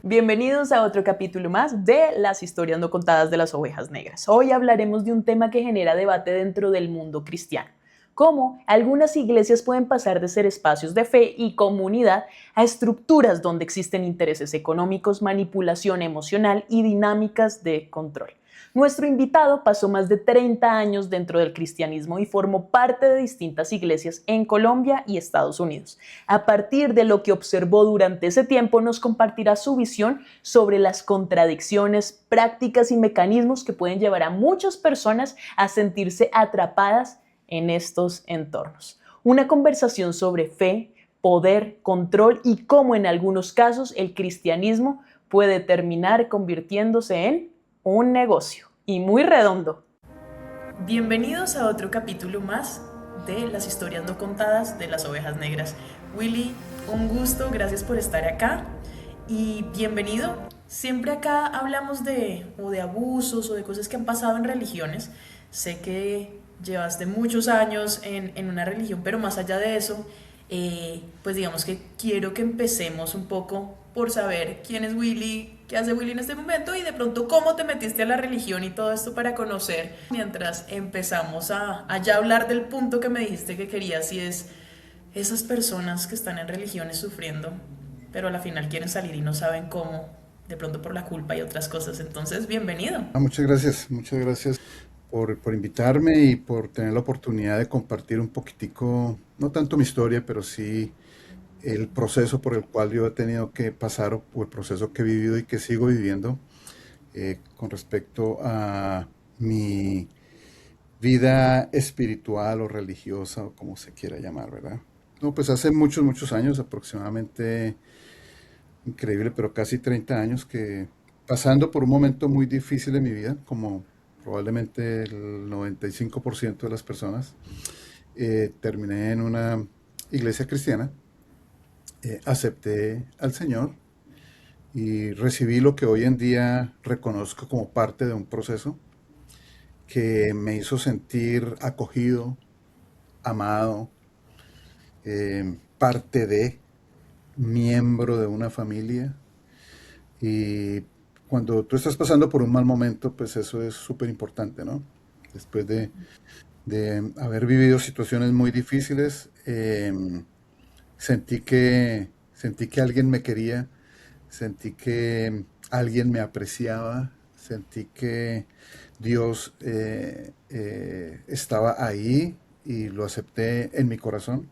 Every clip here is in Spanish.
Bienvenidos a otro capítulo más de las historias no contadas de las ovejas negras. Hoy hablaremos de un tema que genera debate dentro del mundo cristiano. Cómo algunas iglesias pueden pasar de ser espacios de fe y comunidad a estructuras donde existen intereses económicos, manipulación emocional y dinámicas de control. Nuestro invitado pasó más de 30 años dentro del cristianismo y formó parte de distintas iglesias en Colombia y Estados Unidos. A partir de lo que observó durante ese tiempo, nos compartirá su visión sobre las contradicciones, prácticas y mecanismos que pueden llevar a muchas personas a sentirse atrapadas en estos entornos. Una conversación sobre fe, poder, control y cómo en algunos casos el cristianismo puede terminar convirtiéndose en un negocio y muy redondo. Bienvenidos a otro capítulo más de las historias no contadas de las ovejas negras. Willy, un gusto, gracias por estar acá y bienvenido. Siempre acá hablamos de abusos o de cosas que han pasado en religiones. Sé que llevaste muchos años en una religión, pero más allá de eso, pues digamos que quiero que empecemos un poco por saber quién es Willy, qué hace Willy en este momento y de pronto cómo te metiste a la religión y todo esto para conocer mientras empezamos a ya hablar del punto que me dijiste que querías y es esas personas que están en religiones sufriendo pero a la final quieren salir y no saben cómo, de pronto por la culpa y otras cosas. Entonces, bienvenido. Muchas gracias por invitarme y por tener la oportunidad de compartir un poquitico, no tanto mi historia, pero sí el proceso por el cual yo he tenido que pasar o el proceso que he vivido y que sigo viviendo con respecto a mi vida espiritual o religiosa o como se quiera llamar, ¿verdad? No, pues hace muchos años, aproximadamente, increíble, pero casi 30 años que pasando por un momento muy difícil en mi vida, como probablemente el 95% de las personas, terminé en una iglesia cristiana, acepté al Señor y recibí lo que hoy en día reconozco como parte de un proceso que me hizo sentir acogido, amado, parte de, miembro de una familia. Y cuando tú estás pasando por un mal momento, pues eso es súper importante, ¿no? Después de haber vivido situaciones muy difíciles, sentí que alguien me quería, sentí que alguien me apreciaba, sentí que Dios estaba ahí y lo acepté en mi corazón.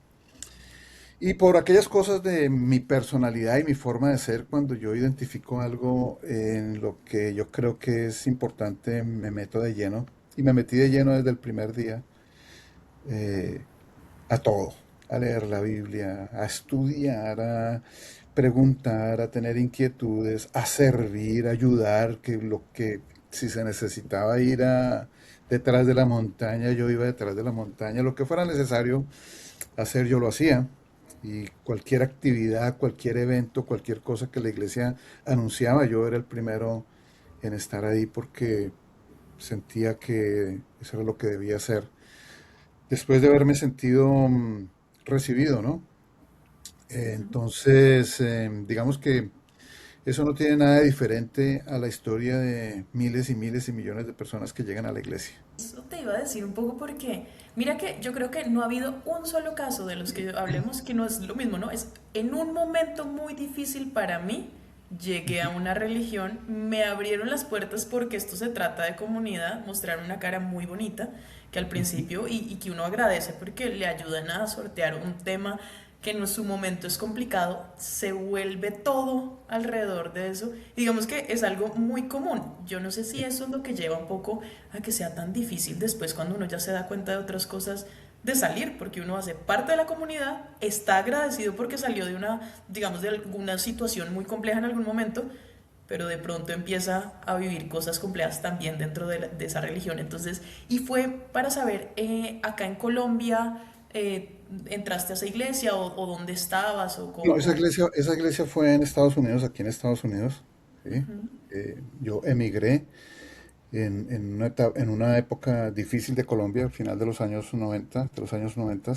Y por aquellas cosas de mi personalidad y mi forma de ser, cuando yo identifico algo en lo que yo creo que es importante, me meto de lleno. Y me metí de lleno desde el primer día eh, a todo, a leer la Biblia, a estudiar, a preguntar, a tener inquietudes, a servir, a ayudar, que lo que si se necesitaba ir a detrás de la montaña, yo iba detrás de la montaña, lo que fuera necesario hacer, yo lo hacía. Y cualquier actividad, cualquier evento, cualquier cosa que la iglesia anunciaba, yo era el primero en estar ahí porque sentía que eso era lo que debía hacer. Después de haberme sentido recibido, ¿no? Entonces, digamos que eso no tiene nada de diferente a la historia de miles y millones de personas que llegan a la iglesia. Eso te iba a decir un poco porque, mira que yo creo que no ha habido un solo caso de los que hablemos que no es lo mismo, ¿no? Es en un momento muy difícil para mí, llegué a una religión, me abrieron las puertas porque esto se trata de comunidad, mostraron una cara muy bonita que al Ujú. principio y que uno agradece porque le ayudan a sortear un tema que en su momento es complicado, se vuelve todo alrededor de eso. Y digamos que es algo muy común. Yo no sé si eso es lo que lleva un poco a que sea tan difícil después cuando uno ya se da cuenta de otras cosas de salir, porque uno hace parte de la comunidad, está agradecido porque salió de una, digamos, de alguna situación muy compleja en algún momento, pero de pronto empieza a vivir cosas complejas también dentro de esa religión. Entonces, y fue para saber, acá en Colombia, ¿entraste a esa iglesia o dónde estabas o No, cómo? esa iglesia fue en Estados Unidos, aquí en Estados Unidos. ¿Sí? Ujú. Yo emigré en una época difícil de Colombia, al final de los años 90, de los años 90,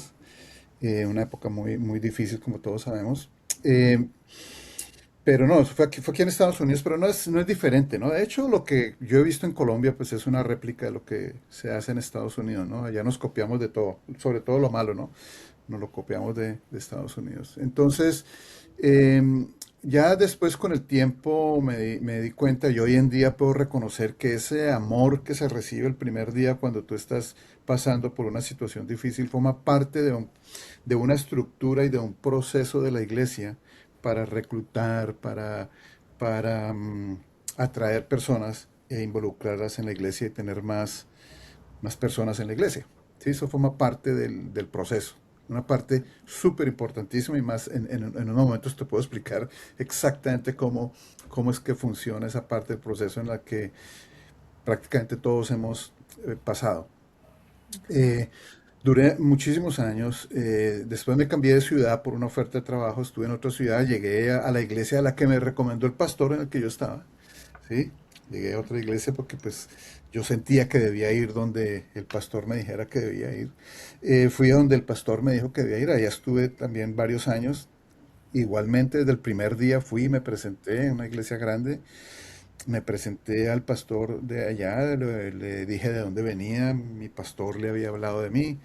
una época muy difícil, como todos sabemos. Eh, Pero no, eso fue aquí en Estados Unidos, pero no es diferente, ¿no? De hecho, lo que yo he visto en Colombia, pues es una réplica de lo que se hace en Estados Unidos, ¿no? Allá nos copiamos de todo, sobre todo lo malo, ¿no? Nos lo copiamos de Estados Unidos. Entonces, em, ya después con el tiempo me di cuenta y hoy en día puedo reconocer que ese amor que se recibe el primer día cuando tú estás pasando por una situación difícil forma parte de una estructura y de un proceso de la iglesia para reclutar, para atraer personas e involucrarlas en la iglesia y tener más personas en la iglesia. ¿Sí? Eso forma parte del proceso. Una parte súper importantísima y más en unos momentos te puedo explicar exactamente cómo es que funciona esa parte del proceso en la que prácticamente todos hemos pasado. Eh, Duré muchísimos años, después me cambié de ciudad por una oferta de trabajo, estuve en otra ciudad, llegué a la iglesia a la que me recomendó el pastor en el que yo estaba, ¿sí? Llegué a otra iglesia porque pues yo sentía que debía ir donde el pastor me dijera que debía ir. Fui a donde el pastor me dijo que debía ir, allá estuve también varios años. Igualmente desde el primer día fui y me presenté en una iglesia grande, me presenté al pastor de allá, le dije de dónde venía, mi pastor le había hablado de mí.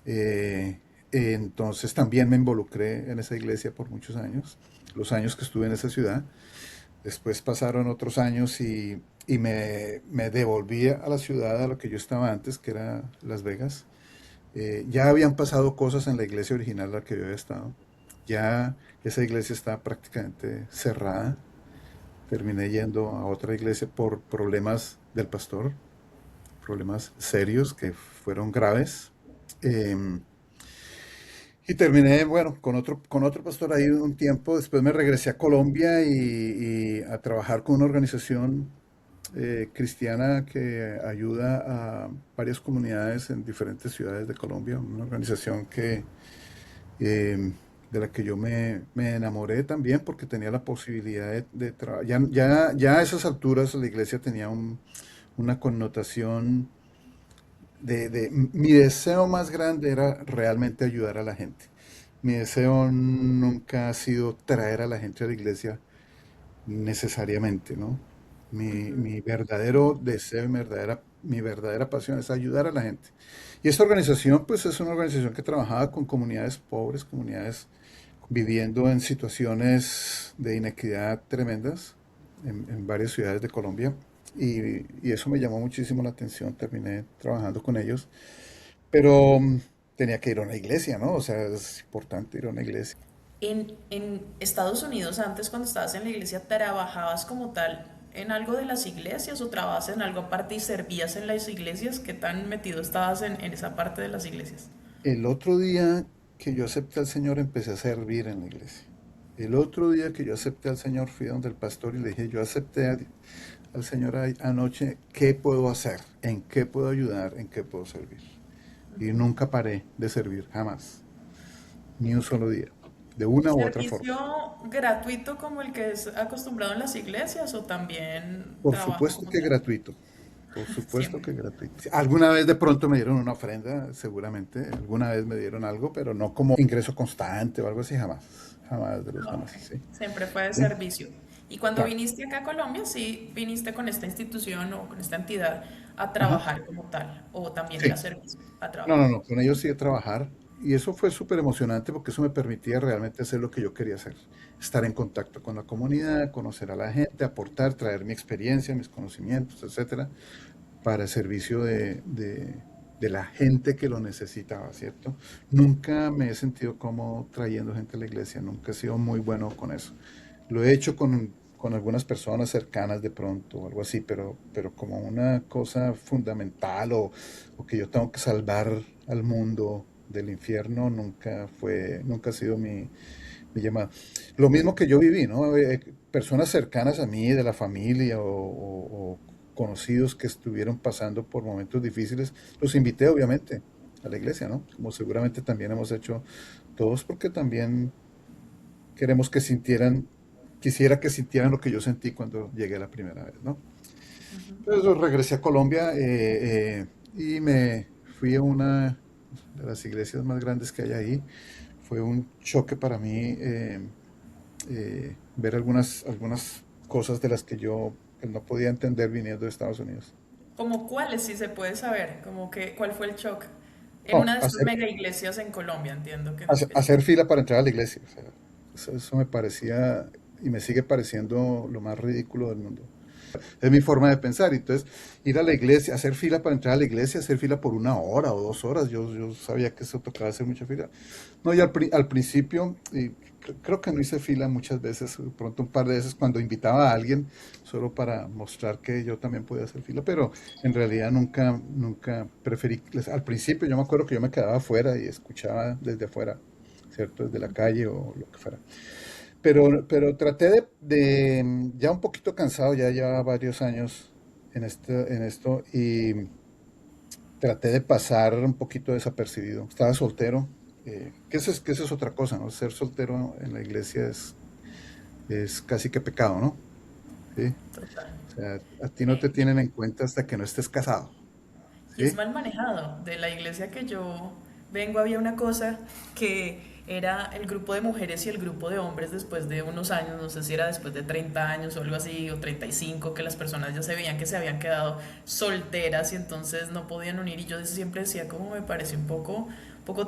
Eh, entonces también me involucré en esa iglesia por muchos años, los años que estuve en esa ciudad. Después pasaron otros años y me devolví a la ciudad a lo que yo estaba antes, que era Las Vegas. Ya habían pasado cosas en la iglesia original a la que yo había estado. Ya esa iglesia estaba prácticamente cerrada. Terminé yendo a otra iglesia por problemas del pastor, problemas serios que fueron graves. Em, y terminé, bueno, con otro pastor ahí un tiempo. Después me regresé a Colombia y a trabajar con una organización cristiana que ayuda a varias comunidades en diferentes ciudades de Colombia. Una organización de la que yo me enamoré también porque tenía la posibilidad de trabajar. Ya a esas alturas la iglesia tenía una connotación mi deseo más grande era realmente ayudar a la gente. Mi deseo nunca ha sido traer a la gente a la iglesia necesariamente, ¿no? Mi verdadero deseo y mi verdadera pasión es ayudar a la gente. Y esta organización, pues es una organización que trabajaba con comunidades pobres, comunidades viviendo en situaciones de inequidad tremendas en varias ciudades de Colombia. Y eso me llamó muchísimo la atención, terminé trabajando con ellos, pero tenía que ir a una iglesia, ¿no? O sea, es importante ir a una iglesia. En Estados Unidos, antes cuando estabas en la iglesia, ¿trabajabas como tal en algo de las iglesias o trabajabas en algo aparte y servías en las iglesias? ¿Qué tan metido estabas en esa parte de las iglesias? El otro día que yo acepté al Señor empecé a servir en la iglesia. El otro día que yo acepté al Señor fui donde el pastor y le dije, yo acepté al Señor anoche, ¿qué puedo hacer? ¿En qué puedo ayudar? ¿En qué puedo servir? Y nunca paré de servir, jamás, ni un solo día, de una u otra forma. ¿Servicio gratuito como el que es acostumbrado en las iglesias o también Por trabajo supuesto como que tal? gratuito, por supuesto Siempre. que gratuito. Alguna vez de pronto me dieron una ofrenda, seguramente, alguna vez me dieron algo, pero no como ingreso constante o algo así, jamás, jamás de los Ah, ok. jamás, ¿sí? Siempre fue de ¿Sí? servicio. Y cuando Claro. viniste acá a Colombia, sí viniste con esta institución o con esta entidad a Ajá. trabajar como tal, o también era Sí. servicio a No, trabajar. no, no, con ellos sí de trabajar. Y eso fue súper emocionante porque eso me permitía realmente hacer lo que yo quería hacer. Estar en contacto con la comunidad, conocer a la gente, aportar, traer mi experiencia, mis conocimientos, etcétera, para el servicio de la gente que lo necesitaba, ¿cierto? Nunca me he sentido como trayendo gente a la iglesia, nunca he sido muy bueno con eso. Lo he hecho con algunas personas cercanas de pronto o algo así, pero como una cosa fundamental o que yo tengo que salvar al mundo del infierno, nunca ha sido mi llamada. Lo mismo que yo viví, ¿no? Personas cercanas a mí, de la familia o conocidos que estuvieron pasando por momentos difíciles, los invité obviamente a la iglesia, ¿no? Como seguramente también hemos hecho todos, porque también queremos que quisiera que sintieran lo que yo sentí cuando llegué la primera vez, ¿no? Entonces regresé a Colombia y me fui a una de las iglesias más grandes que hay ahí. Fue un choque para mí ver algunas cosas de las que yo pues, no podía entender viniendo de Estados Unidos. ¿Como cuáles, si se puede saber? Como que, ¿cuál fue el shock? En No, una de estas mega iglesias en Colombia, entiendo que... hacer fila para entrar a la iglesia. O sea, eso me parecía y me sigue pareciendo lo más ridículo del mundo. Es mi forma de pensar. Entonces, ir a la iglesia, hacer fila para entrar a la iglesia, hacer fila por 1 hora o 2 horas. Yo sabía que eso tocaba hacer mucha fila. No, y al principio, y creo que no hice fila muchas veces, de pronto un par de veces cuando invitaba a alguien, solo para mostrar que yo también podía hacer fila, pero en realidad nunca preferí. Al principio yo me acuerdo que yo me quedaba afuera y escuchaba desde afuera, ¿cierto? Desde la calle o lo que fuera. Pero traté ya un poquito cansado, ya llevaba varios años en esto y traté de pasar un poquito desapercibido. Estaba soltero, que eso es otra cosa, ¿no? Ser soltero en la iglesia es casi que pecado, ¿no? ¿Sí? Total. O sea, a ti no te tienen en cuenta hasta que no estés casado, Y es ¿sí? mal manejado. De la iglesia que yo vengo había una cosa que era el grupo de mujeres y el grupo de hombres después de unos años, no sé si era después de 30 años o algo así, o 35, que las personas ya se veían que se habían quedado solteras y entonces no podían unir. Y yo siempre decía como me parece un poco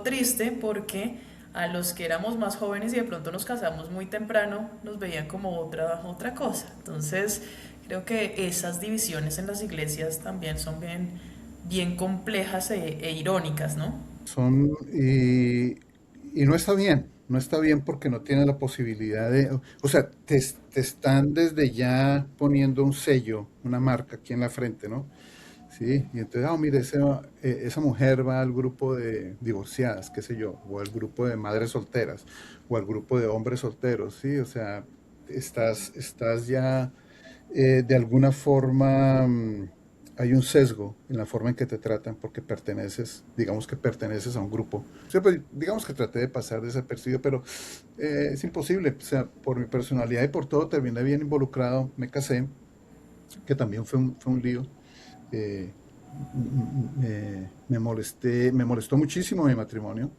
triste porque a los que éramos más jóvenes y de pronto nos casamos muy temprano, nos veían como otra cosa. Entonces, creo que esas divisiones en las iglesias también son bien complejas e irónicas, ¿no? Son, y no está bien, no está bien porque no tienes la posibilidad o sea, te están desde ya poniendo un sello, una marca aquí en la frente, ¿no? Sí, y entonces, mire, esa mujer va al grupo de divorciadas, qué sé yo, o al grupo de madres solteras, o al grupo de hombres solteros, sí, o sea, estás ya de alguna forma, hay un sesgo en la forma en que te tratan porque digamos que perteneces a un grupo. O sea, pues, digamos que traté de pasar desapercibido, pero es imposible, o sea, por mi personalidad y por todo terminé bien involucrado, me casé, que también fue un lío. eh, me molestó muchísimo mi matrimonio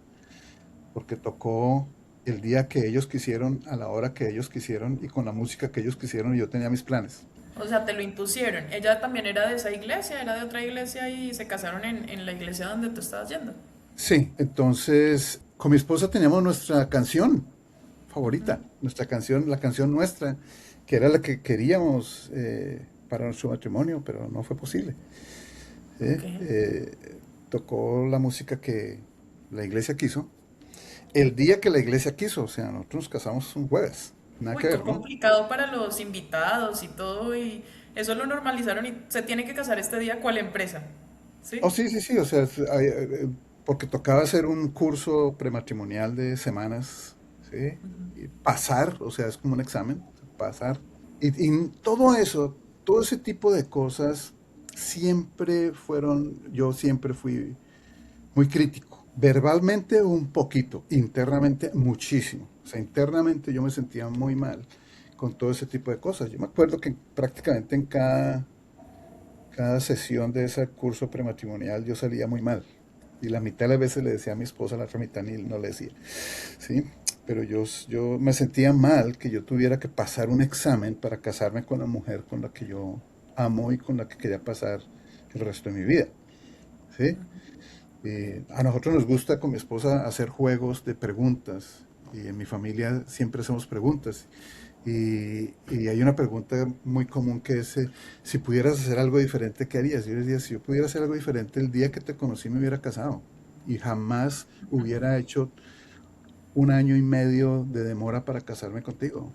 porque tocó el día que ellos quisieron, a la hora que ellos quisieron y con la música que ellos quisieron y yo tenía mis planes. O sea, te lo impusieron. Ella también era de esa iglesia, era de otra iglesia y se casaron en la iglesia donde tú estabas yendo. Sí, entonces con mi esposa teníamos nuestra canción favorita, nuestra canción, la canción nuestra, que era la que queríamos para nuestro matrimonio, pero no fue posible. ¿Sí? Ok. Tocó la música que la iglesia quiso el día que la iglesia quiso, o sea, nosotros nos casamos un jueves, nada Uy, que ver, ¿no? complicado para los invitados y todo y eso lo normalizaron y se tiene que casar este día, ¿cuál empresa? Oh, ¿Sí? sí, sí, sí, o sea, porque tocaba hacer un curso prematrimonial de semanas, ¿sí? Y pasar, o sea, es como un examen, pasar. Y todo eso, todo ese tipo de cosas yo siempre fui muy crítico. Verbalmente un poquito, internamente muchísimo. O sea, internamente yo me sentía muy mal con todo ese tipo de cosas. Yo me acuerdo que prácticamente en cada sesión de ese curso prematrimonial yo salía muy mal. Y la mitad de las veces le decía a mi esposa, la otra mitad ni no le decía. ¿Sí? Pero yo me sentía mal que yo tuviera que pasar un examen para casarme con la mujer con la que yo amo y con la que quería pasar el resto de mi vida. ¿Sí? A nosotros nos gusta con mi esposa hacer juegos de preguntas y en mi familia siempre hacemos preguntas. Y hay una pregunta muy común que es, si pudieras hacer algo diferente, ¿qué harías? Yo les decía, si yo pudiera hacer algo diferente, el día que te conocí me hubiera casado y jamás hubiera hecho 1 año y medio de demora para casarme contigo.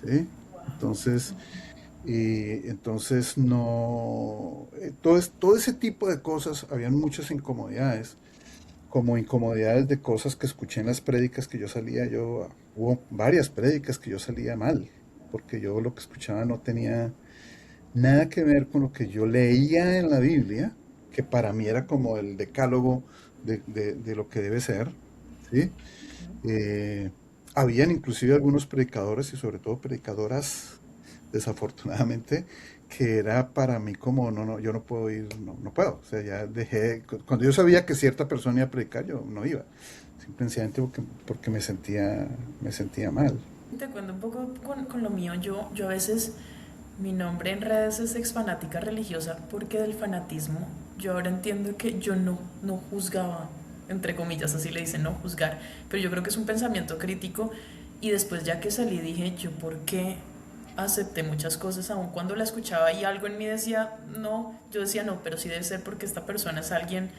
¿Sí? Entonces, entonces no, todo ese tipo de cosas, habían muchas incomodidades como incomodidades de cosas que escuché en las prédicas que yo salía, hubo varias prédicas que yo salía mal, porque yo lo que escuchaba no tenía nada que ver con lo que yo leía en la Biblia, que para mí era como el decálogo de lo que debe ser, ¿sí? Eh, Habían inclusive algunos predicadores y sobre todo predicadoras, desafortunadamente, que era para mí como, no, no, yo no puedo ir, no, no puedo. O sea, ya dejé, cuando yo sabía que cierta persona iba a predicar, yo no iba. Simplemente porque me sentía mal. Te cuento un poco con lo mío. Yo a veces, mi nombre en redes es exfanática religiosa porque del fanatismo yo ahora entiendo que yo no juzgaba, entre comillas, así le dicen, no juzgar, pero yo creo que es un pensamiento crítico y después ya que salí dije, yo por qué acepté muchas cosas aun cuando la escuchaba y algo en mí decía, no, yo decía no, pero sí debe ser porque esta persona es alguien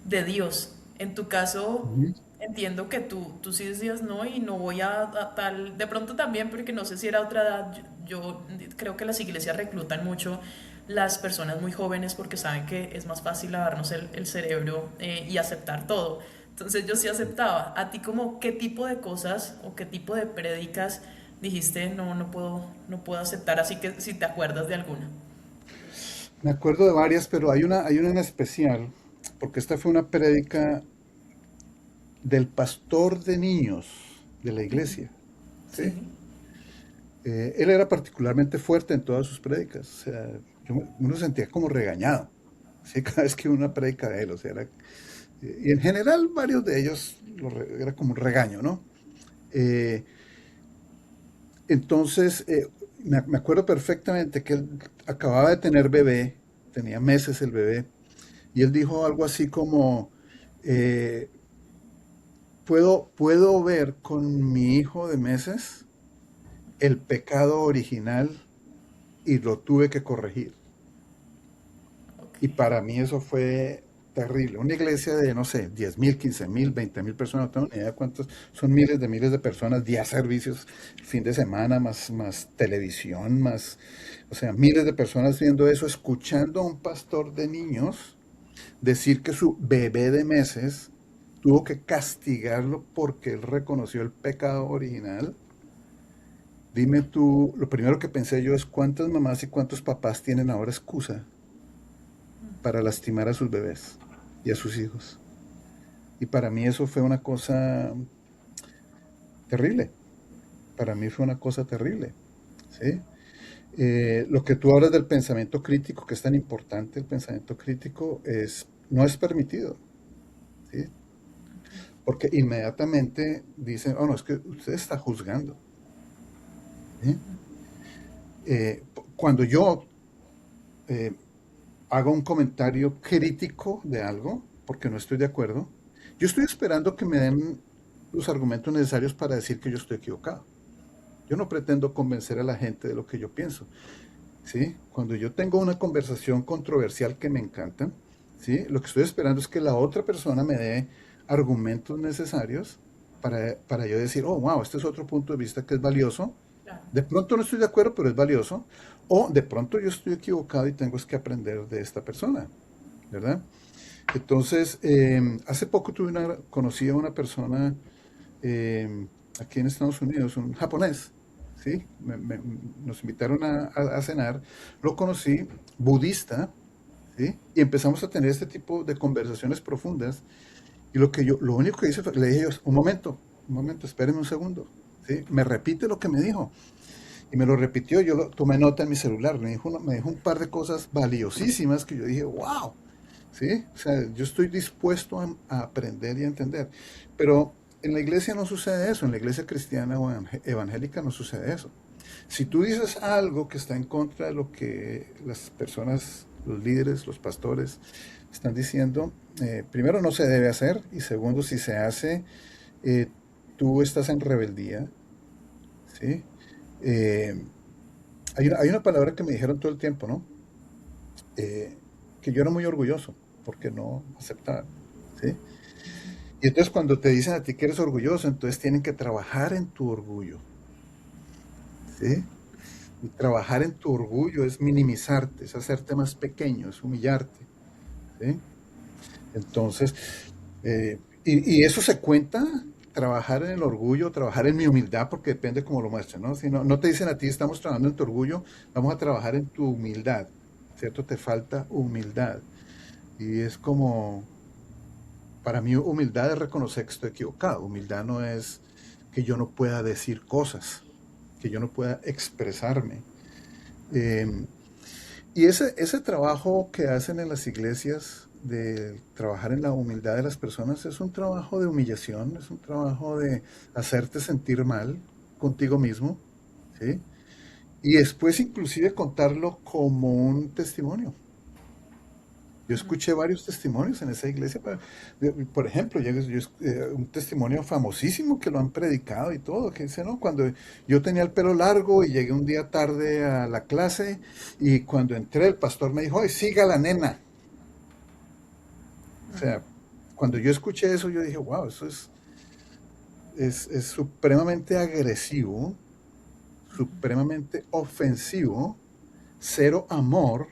de Dios. En tu caso, Ujú. entiendo que tú sí decías no y no voy a tal, de pronto también porque no sé si era otra edad, yo creo que las iglesias reclutan mucho las personas muy jóvenes porque saben que es más fácil lavarnos el cerebro y aceptar todo. Entonces yo sí aceptaba. ¿A ti como qué tipo de cosas o qué tipo de prédicas dijiste no puedo aceptar? Así que si te acuerdas de alguna. Me acuerdo de varias, pero hay una en especial, porque esta fue una prédica del pastor de niños de la iglesia, ¿sí? Sí. Él era particularmente fuerte en todas sus prédicas, o sea, uno se sentía como regañado, ¿sí? Cada vez que una prédica de él, o sea, y en general varios de ellos era como un regaño, ¿no? Eh, entonces, me acuerdo perfectamente que él acababa de tener bebé, tenía meses el bebé, y él dijo algo así como, eh, puedo ver con mi hijo de meses el pecado original y lo tuve que corregir. Ok. Y para mí eso fue terrible. Una iglesia de, no sé, 10.000, 15.000, 20.000 personas, no tengo ni idea cuántos, son miles de personas, 10 servicios, fin de semana, más televisión, o sea, miles de personas viendo eso, escuchando a un pastor de niños decir que su bebé de meses tuvo que castigarlo porque él reconoció el pecado original. Dime tú, lo primero que pensé yo es cuántas mamás y cuántos papás tienen ahora excusa para lastimar a sus bebés y a sus hijos. Y para mí eso fue una cosa terrible. Para mí fue una cosa terrible. ¿Sí? Lo que tú hablas del pensamiento crítico, que es tan importante, el pensamiento crítico no es permitido. ¿Sí? Porque inmediatamente dicen, oh no, es que usted está juzgando. ¿Sí? Cuando yo eh, hago un comentario crítico de algo, porque no estoy de acuerdo, yo estoy esperando que me den los argumentos necesarios para decir que yo estoy equivocado. Yo no pretendo convencer a la gente de lo que yo pienso, ¿sí? Cuando yo tengo una conversación controversial que me encanta, ¿sí? Lo que estoy esperando es que la otra persona me dé argumentos necesarios para yo decir, oh, wow, este es otro punto de vista que es valioso. Claro. De pronto no estoy de acuerdo, pero es valioso. O de pronto yo estoy equivocado y tengo que aprender de esta persona, ¿verdad? Entonces, hace poco conocí a una persona eh, aquí en Estados Unidos, un japonés, ¿sí? Nos invitaron a cenar, lo conocí, budista, ¿sí? Y empezamos a tener este tipo de conversaciones profundas. Y lo único que hice fue, le dije yo, un momento, espéreme un segundo, ¿sí? Me repite lo que me dijo. Y me lo repitió, yo tomé nota en mi celular, me dijo un par de cosas valiosísimas que yo dije, wow, ¿sí? O sea, yo estoy dispuesto a aprender y a entender. Pero en la iglesia no sucede eso, en la iglesia cristiana o evangélica no sucede eso. Si tú dices algo que está en contra de lo que las personas, los líderes, los pastores están diciendo, primero no se debe hacer y segundo, si se hace, eh, tú estás en rebeldía, ¿sí? Eh, hay una palabra que me dijeron todo el tiempo, ¿no? Eh, que yo era muy orgulloso porque no aceptaba, ¿sí? Y entonces cuando te dicen a ti que eres orgulloso, entonces tienen que trabajar en tu orgullo, ¿sí? Y trabajar en tu orgullo es minimizarte, es hacerte más pequeño, es humillarte, ¿sí? Entonces, y eso se cuenta, trabajar en el orgullo, trabajar en mi humildad, porque depende cómo lo muestres, ¿no? Si no te dicen a ti, estamos trabajando en tu orgullo, vamos a trabajar en tu humildad, ¿cierto? Te falta humildad. Y es como, para mí humildad es reconocer que estoy equivocado. Humildad no es que yo no pueda decir cosas, que yo no pueda expresarme. Eh, y ese trabajo que hacen en las iglesias de trabajar en la humildad de las personas es un trabajo de humillación, es un trabajo de hacerte sentir mal, contigo mismo, ¿sí? Y después inclusive contarlo como un testimonio. Yo escuché varios testimonios en esa iglesia. Por ejemplo, un testimonio famosísimo que lo han predicado y todo, que dice, ¿no? Cuando yo tenía el pelo largo y llegué un día tarde a la clase y cuando entré el pastor me dijo, ¡ay, siga la nena! O sea, cuando yo escuché eso yo dije, wow, eso es supremamente agresivo, supremamente ofensivo, cero amor.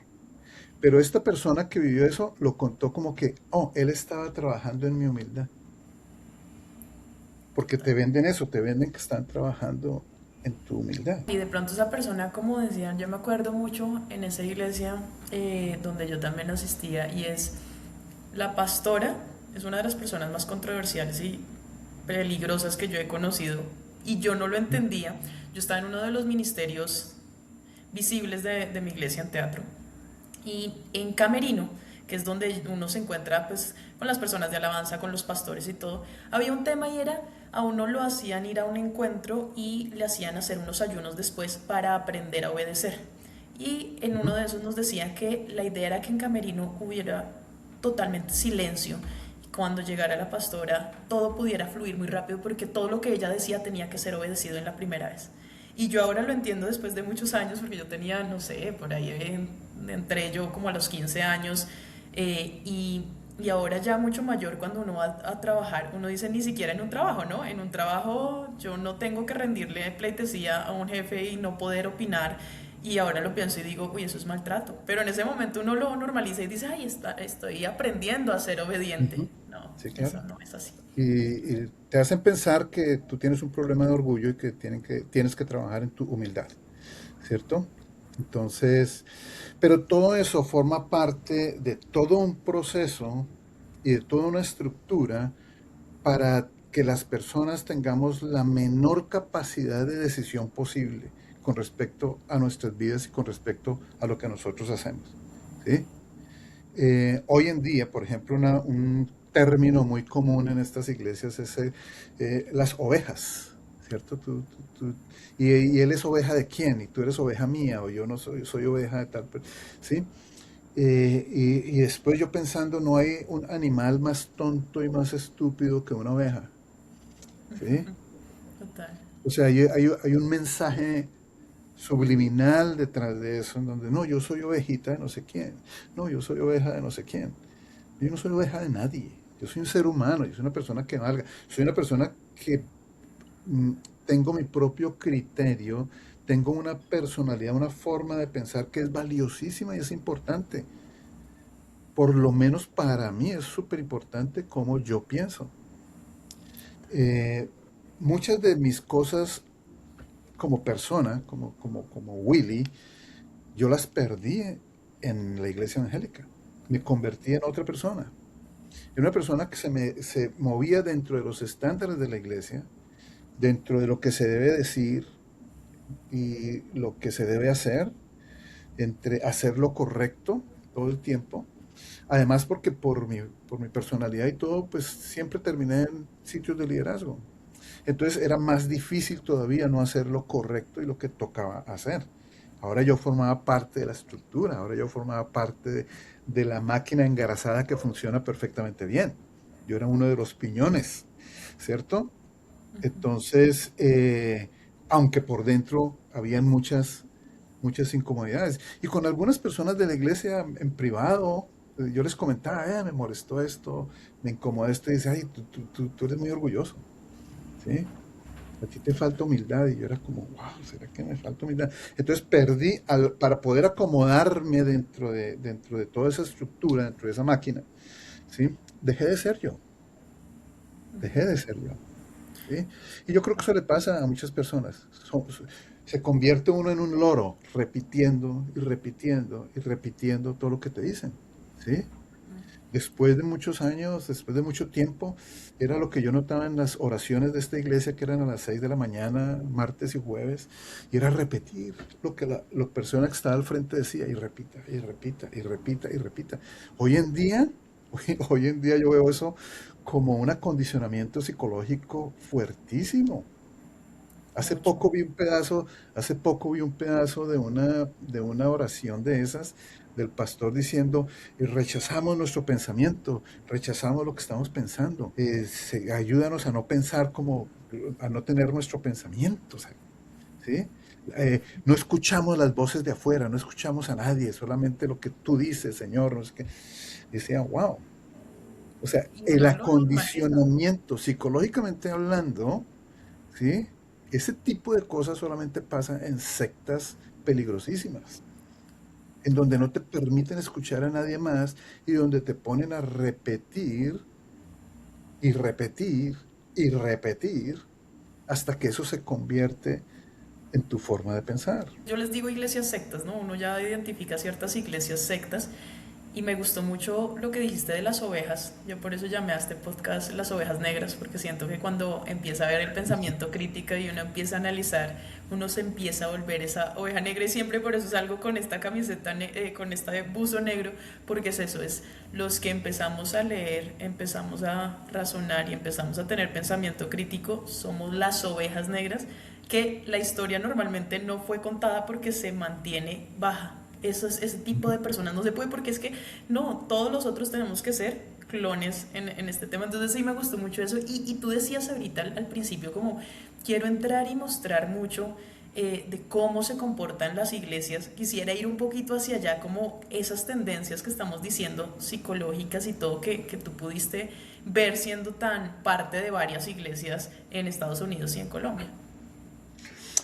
Pero esta persona que vivió eso lo contó como que, oh, él estaba trabajando en mi humildad. Porque te venden eso, te venden que están trabajando en tu humildad. Y de pronto esa persona, como decían, yo me acuerdo mucho en esa iglesia donde yo también asistía, y es la pastora, es una de las personas más controversiales y peligrosas que yo he conocido, y yo no lo entendía. Yo estaba en uno de los ministerios visibles de mi iglesia en teatro, y en camerino, que es donde uno se encuentra pues con las personas de alabanza, con los pastores y todo, había un tema, y era, a uno lo hacían ir a un encuentro y le hacían hacer unos ayunos después para aprender a obedecer. Y en uno Ujú. de esos nos decían que la idea era que en camerino hubiera totalmente silencio, y cuando llegara la pastora todo pudiera fluir muy rápido, porque todo lo que ella decía tenía que ser obedecido en la primera vez. Y yo ahora lo entiendo después de muchos años, porque yo tenía, no sé, por ahí entré yo como a los 15 años, y ahora ya mucho mayor, cuando uno va a trabajar, uno dice, ni siquiera en un trabajo, ¿no? En un trabajo yo no tengo que rendirle pleitesía a un jefe y no poder opinar, y ahora lo pienso y digo, uy, eso es maltrato. Pero en ese momento uno lo normaliza y dice, ay, estoy aprendiendo a ser obediente. Ujú. No, Sí, eso claro. no es así. Y te hacen pensar que tú tienes un problema de orgullo y que, tienes que trabajar en tu humildad, ¿cierto? Entonces, pero todo eso forma parte de todo un proceso y de toda una estructura para que las personas tengamos la menor capacidad de decisión posible con respecto a nuestras vidas y con respecto a lo que nosotros hacemos. ¿Sí? Hoy en día, por ejemplo, un término muy común en estas iglesias es las ovejas, ¿cierto? Y él es oveja de quién, y tú eres oveja mía, o yo no soy oveja de tal, ¿sí? Y después yo pensando, no hay un animal más tonto y más estúpido que una oveja, ¿sí? Total. O sea, hay un mensaje subliminal detrás de eso, en donde no, yo soy ovejita de no sé quién, no, yo soy oveja de no sé quién. Yo no soy oveja de nadie, yo soy un ser humano, yo soy una persona que valga, soy una persona que mm, tengo mi propio criterio, tengo una personalidad, una forma de pensar que es valiosísima y es importante. Por lo menos para mí es súper importante cómo yo pienso. Eh, Muchas de mis cosas como persona, como Willy, yo las perdí en la iglesia evangélica. Me convertí en otra persona. Era una persona que se movía dentro de los estándares de la iglesia, dentro de lo que se debe decir y lo que se debe hacer, entre hacer lo correcto todo el tiempo. Además, porque por mi personalidad y todo, pues siempre terminé en sitios de liderazgo. Entonces era más difícil todavía no hacer lo correcto y lo que tocaba hacer. Ahora yo formaba parte de la estructura, ahora yo formaba parte de la máquina engarazada que funciona perfectamente bien. Yo era uno de los piñones, ¿cierto? Entonces, aunque por dentro habían muchas incomodidades. Y con algunas personas de la iglesia en privado, yo les comentaba, me molestó esto, me incomoda esto, y dice, ay, tú eres muy orgulloso, ¿sí? A ti te falta humildad. Y yo era como, wow, ¿será que me falta humildad? Entonces perdí, para poder acomodarme dentro de toda esa estructura, dentro de esa máquina, ¿sí? Dejé de ser yo, dejé de ser yo. ¿Sí? Y yo creo que eso le pasa a muchas personas. Se convierte uno en un loro, repitiendo y repitiendo y repitiendo todo lo que te dicen. ¿Sí? Después de muchos años, después de mucho tiempo, era lo que yo notaba en las oraciones de esta iglesia, que eran a las 6 de la mañana, martes y jueves, y era repetir lo que la persona que estaba al frente decía, y repita, y repita, y repita, y repita. Hoy en día, hoy en día yo veo eso como un acondicionamiento psicológico fuertísimo. Hace mucho. poco vi un pedazo, hace poco vi un pedazo de una oración de esas del pastor diciendo, rechazamos nuestro pensamiento, rechazamos lo que estamos pensando, ayúdanos a no pensar como, a no tener nuestro pensamiento, ¿sí? No escuchamos las voces de afuera, no escuchamos a nadie, solamente lo que tú dices, Señor, no sé qué. Decía, wow, o sea, Y el uno lo normaliza. acondicionamiento, psicológicamente hablando, ¿sí? Ese tipo de cosas solamente pasa en sectas peligrosísimas, en donde no te permiten escuchar a nadie más y donde te ponen a repetir y repetir y repetir hasta que eso se convierte en tu forma de pensar. Yo les digo iglesias sectas, ¿no? Uno ya identifica ciertas iglesias sectas y me gustó mucho lo que dijiste de las ovejas. Yo por eso llamé a este podcast Las Ovejas Negras, porque siento que cuando empieza a ver el pensamiento crítico y uno empieza a analizar, uno se empieza a volver esa oveja negra y siempre por eso salgo con esta camiseta, con este buzo negro, porque es eso, es los que empezamos a leer, empezamos a razonar y empezamos a tener pensamiento crítico, somos las ovejas negras que la historia normalmente no fue contada porque se mantiene baja. Ese tipo Ujú. de personas no se puede porque es que no, todos los otros tenemos que ser clones en este tema. Entonces sí me gustó mucho eso. Y tú decías ahorita al principio como quiero entrar y mostrar mucho de cómo se comportan las iglesias. Quisiera ir un poquito hacia allá, como esas tendencias que estamos diciendo, psicológicas y todo, que tú pudiste ver siendo tan parte de varias iglesias en Estados Unidos y en Colombia.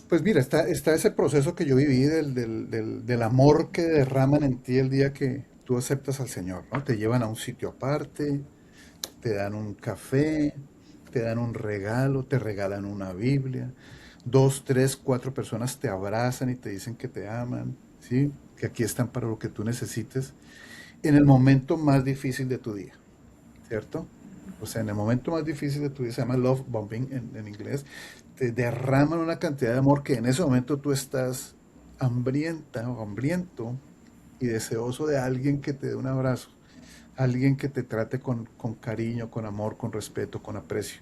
Pues mira, está ese proceso que yo viví del amor que derraman en ti el día que tú aceptas al Señor, ¿no? Te llevan a un sitio aparte, te dan un café, te dan un regalo, te regalan una Biblia, dos, tres, cuatro personas te abrazan y te dicen que te aman, ¿sí? Que aquí están para lo que tú necesites, en el momento más difícil de tu día, ¿cierto? O sea, en el momento más difícil de tu día, se llama love bombing en inglés, te derraman una cantidad de amor que en ese momento tú estás hambrienta o hambriento y deseoso de alguien que te dé un abrazo, alguien que te trate con cariño, con amor, con respeto, con aprecio.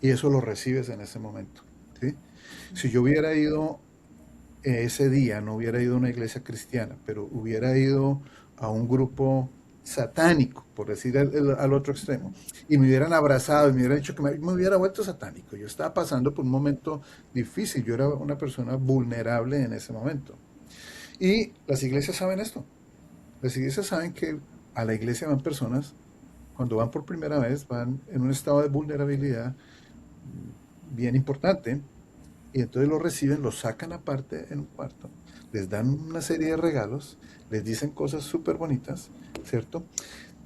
Y eso lo recibes en ese momento, ¿sí? Si yo hubiera ido ese día, no hubiera ido a una iglesia cristiana, pero hubiera ido a un grupo satánico, por decir al otro extremo, y me hubieran abrazado y me hubieran dicho que me hubiera vuelto satánico. Yo estaba pasando por un momento difícil, yo era una persona vulnerable en ese momento. Y las iglesias saben esto. Las iglesias saben que a la iglesia van personas, cuando van por primera vez, van en un estado de vulnerabilidad bien importante, y entonces lo reciben, lo sacan aparte en un cuarto, les dan una serie de regalos, les dicen cosas súper bonitas, ¿cierto?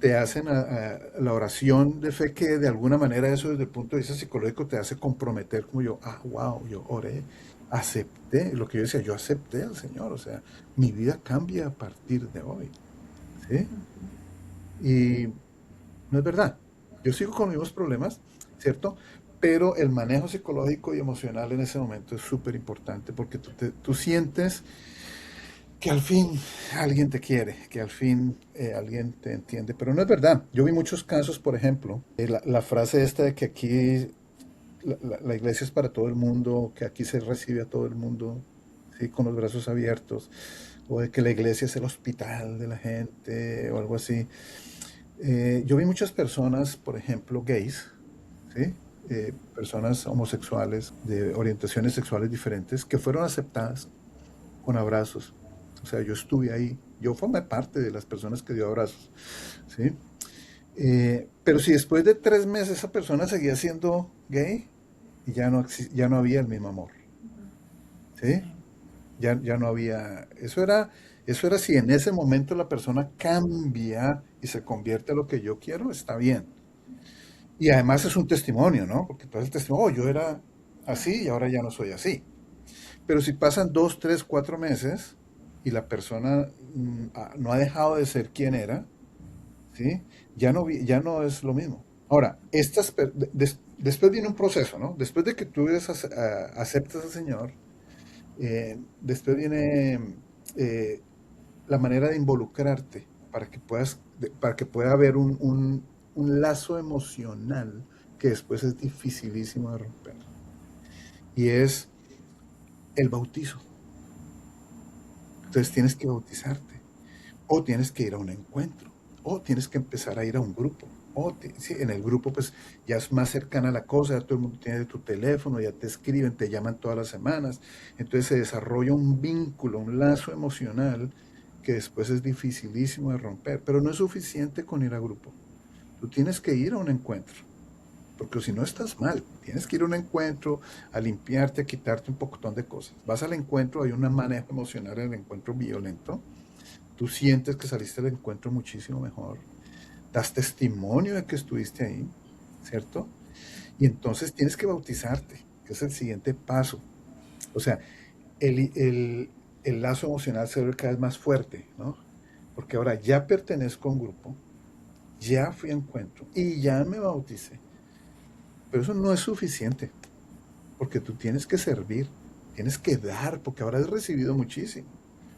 Te hacen la oración de fe que de alguna manera eso desde el punto de vista psicológico te hace comprometer como yo, wow, yo oré, acepté, lo que yo decía, yo acepté al Señor, o sea, mi vida cambia a partir de hoy, ¿sí? Y no es verdad. Yo sigo con los mismos problemas, ¿cierto? Pero el manejo psicológico y emocional en ese momento es súper importante porque tú sientes que al fin alguien te quiere, que al fin alguien te entiende. Pero no es verdad. Yo vi muchos casos, por ejemplo, la frase esta de que aquí la iglesia es para todo el mundo, que aquí se recibe a todo el mundo, ¿sí? Con los brazos abiertos, o de que la iglesia es el hospital de la gente, o algo así. Yo vi muchas personas, por ejemplo, gays, ¿sí? Personas homosexuales de orientaciones sexuales diferentes que fueron aceptadas con abrazos. O sea, yo estuve ahí, yo formé parte de las personas que dio abrazos, ¿sí? Pero si después de 3 meses esa persona seguía siendo gay, ya no, ya no había el mismo amor, ¿sí? Sí. Ya no había, eso era si en ese momento la persona cambia y se convierte a lo que yo quiero, está bien. Y además es un testimonio, ¿no? Porque todo el testimonio, oh, yo era así y ahora ya no soy así. Pero si pasan 2, 3, 4 meses y la persona no ha dejado de ser quien era, ¿sí? Ya no es lo mismo. Ahora, después viene un proceso, ¿no? Después de que tú aceptas al Señor, después viene la manera de involucrarte para que pueda haber un lazo emocional que después es dificilísimo de romper. Y es el bautizo. Entonces tienes que bautizarte, o tienes que ir a un encuentro, o tienes que empezar a ir a un grupo. Sí, en el grupo pues ya es más cercana la cosa, ya todo el mundo tiene tu teléfono, ya te escriben, te llaman todas las semanas, entonces se desarrolla un vínculo, un lazo emocional que después es dificilísimo de romper, pero no es suficiente con ir a grupo. Tú tienes que ir a un encuentro, porque si no estás mal, tienes que ir a un encuentro a limpiarte, a quitarte un pocotón de cosas. Vas al encuentro, hay un manejo emocional en el encuentro violento, tú sientes que saliste del encuentro muchísimo mejor, das testimonio de que estuviste ahí, ¿cierto? Y entonces tienes que bautizarte, que es el siguiente paso. O sea, el lazo emocional se vuelve cada vez más fuerte, ¿no? Porque ahora ya pertenezco a un grupo, ya fui a encuentro y ya me bauticé. Pero eso no es suficiente, porque tú tienes que servir, tienes que dar, porque ahora has recibido muchísimo.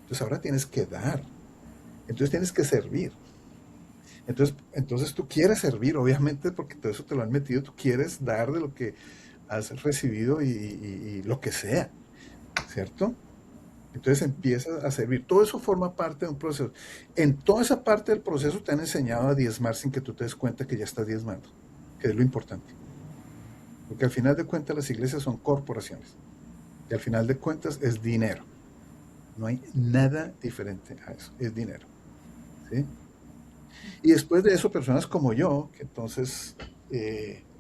Entonces ahora tienes que dar, entonces tienes que servir. Entonces tú quieres servir, obviamente, porque todo eso te lo han metido, tú quieres dar de lo que has recibido y lo que sea, ¿cierto? Entonces empiezas a servir. Todo eso forma parte de un proceso. En toda esa parte del proceso te han enseñado a diezmar sin que tú te des cuenta que ya estás diezmando, que es lo importante. Porque al final de cuentas las iglesias son corporaciones. Y al final de cuentas es dinero. No hay nada diferente a eso. Es dinero. ¿Sí? Y después de eso, personas como yo, que entonces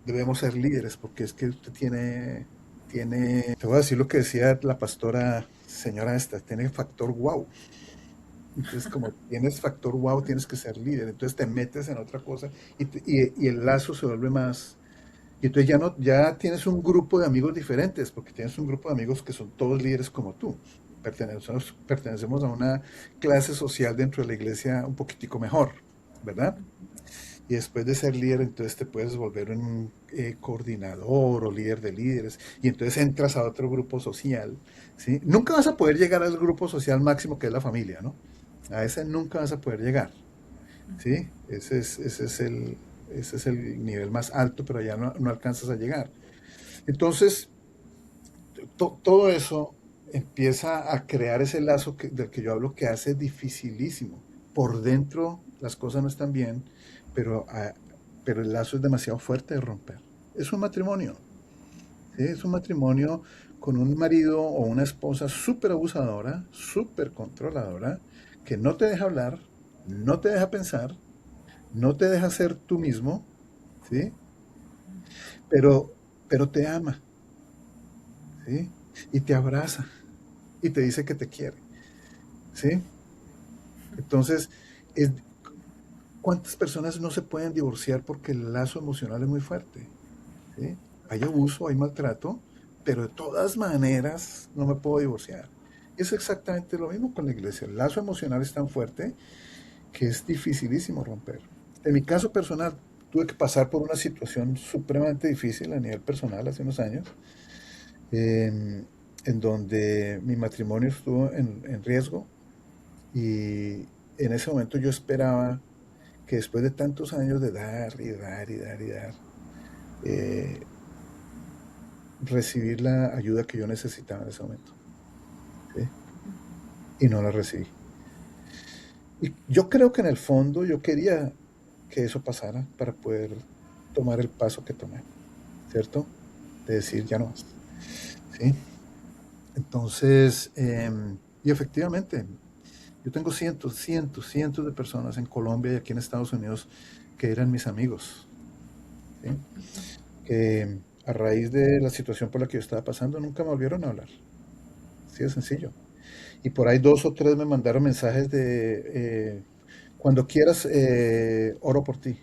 debemos ser líderes, porque es que usted te voy a decir lo que decía la pastora señora esta, tiene factor wow. Entonces, como tienes factor wow, tienes que ser líder. Entonces te metes en otra cosa y el lazo se vuelve más. Y entonces ya no, ya tienes un grupo de amigos diferentes, porque tienes un grupo de amigos que son todos líderes como tú. Pertenecemos a una clase social dentro de la iglesia un poquitico mejor, ¿verdad? Y después de ser líder, entonces te puedes volver un coordinador o líder de líderes. Y entonces entras a otro grupo social, ¿sí? Nunca vas a poder llegar al grupo social máximo que es la familia, ¿no? A ese nunca vas a poder llegar, ¿sí? Ese es el nivel más alto, pero ya no alcanzas a llegar. Entonces, todo eso empieza a crear ese lazo del que yo hablo que hace dificilísimo. Por dentro las cosas no están bien, pero, pero el lazo es demasiado fuerte de romper. Es un matrimonio, ¿sí? Es un matrimonio con un marido o una esposa súper abusadora, súper controladora, que no te deja hablar, no te deja pensar, no te deja ser tú mismo, ¿sí? Pero, pero te ama, ¿sí? Y te abraza y te dice que te quiere, ¿sí? Entonces, es, ¿cuántas personas no se pueden divorciar porque el lazo emocional es muy fuerte? ¿Sí? Hay abuso, hay maltrato, pero de todas maneras no me puedo divorciar. Es exactamente lo mismo con la iglesia. El lazo emocional es tan fuerte que es dificilísimo romper. En mi caso personal, tuve que pasar por una situación supremamente difícil a nivel personal hace unos años, en, en donde mi matrimonio estuvo en riesgo y en ese momento yo esperaba que después de tantos años de dar y dar y dar y dar, eh, recibir la ayuda que yo necesitaba en ese momento, ¿sí? Y no la recibí. Y yo creo que en el fondo yo quería que eso pasara para poder tomar el paso que tomé, ¿cierto? De decir ya no más, ¿sí? Entonces, y efectivamente, yo tengo cientos de personas en Colombia y aquí en Estados Unidos que eran mis amigos, ¿sí? Que a raíz de la situación por la que yo estaba pasando nunca me volvieron a hablar. Así de sencillo. Y por ahí dos o tres me mandaron mensajes de cuando quieras oro por ti.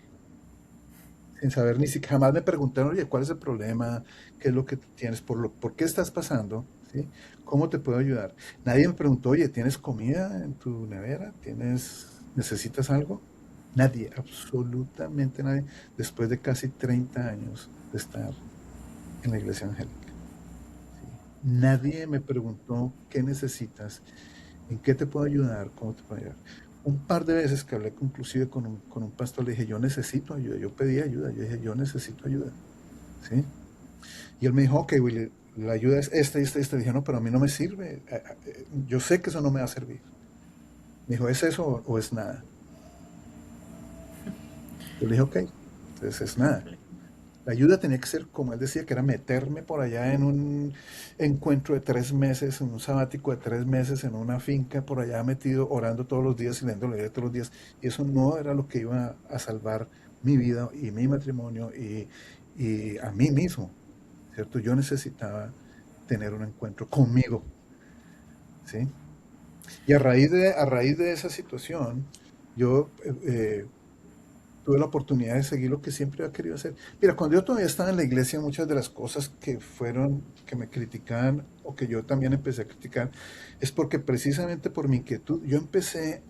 Sin saber ni siquiera, jamás me preguntaron, oye, ¿cuál es el problema? ¿Qué es lo que tú tienes? ¿Por qué estás pasando? ¿Sí? ¿Cómo te puedo ayudar? Nadie me preguntó, oye, ¿tienes comida en tu nevera? ¿Necesitas algo? Nadie, absolutamente nadie, después de casi 30 años de estar en la iglesia angélica. ¿Sí? Nadie me preguntó qué necesitas, en qué te puedo ayudar, cómo te puedo ayudar. Un par de veces que hablé inclusive con un pastor, le dije, yo necesito ayuda, yo pedí ayuda, yo dije, yo necesito ayuda, ¿sí? Y él me dijo, ok, Willy, la ayuda es esta y esta y esta. Dije, no, pero a mí no me sirve. Yo sé que eso no me va a servir. Me dijo, ¿es eso o es nada? Yo le dije, ok, entonces es nada. Híjole. La ayuda tenía que ser, como él decía, que era meterme por allá en un encuentro de 3 meses, en un sabático de 3 meses, en una finca por allá metido, orando todos los días y leyendo la Biblia todos los días. Y eso no era lo que iba a salvar mi vida y mi matrimonio y a mí mismo, ¿cierto? Yo necesitaba tener un encuentro conmigo, ¿sí? Y a raíz de esa situación, yo tuve la oportunidad de seguir lo que siempre había querido hacer. Mira, cuando yo todavía estaba en la iglesia, muchas de las cosas que me criticaban o que yo también empecé a criticar, es porque precisamente por mi inquietud, yo empecé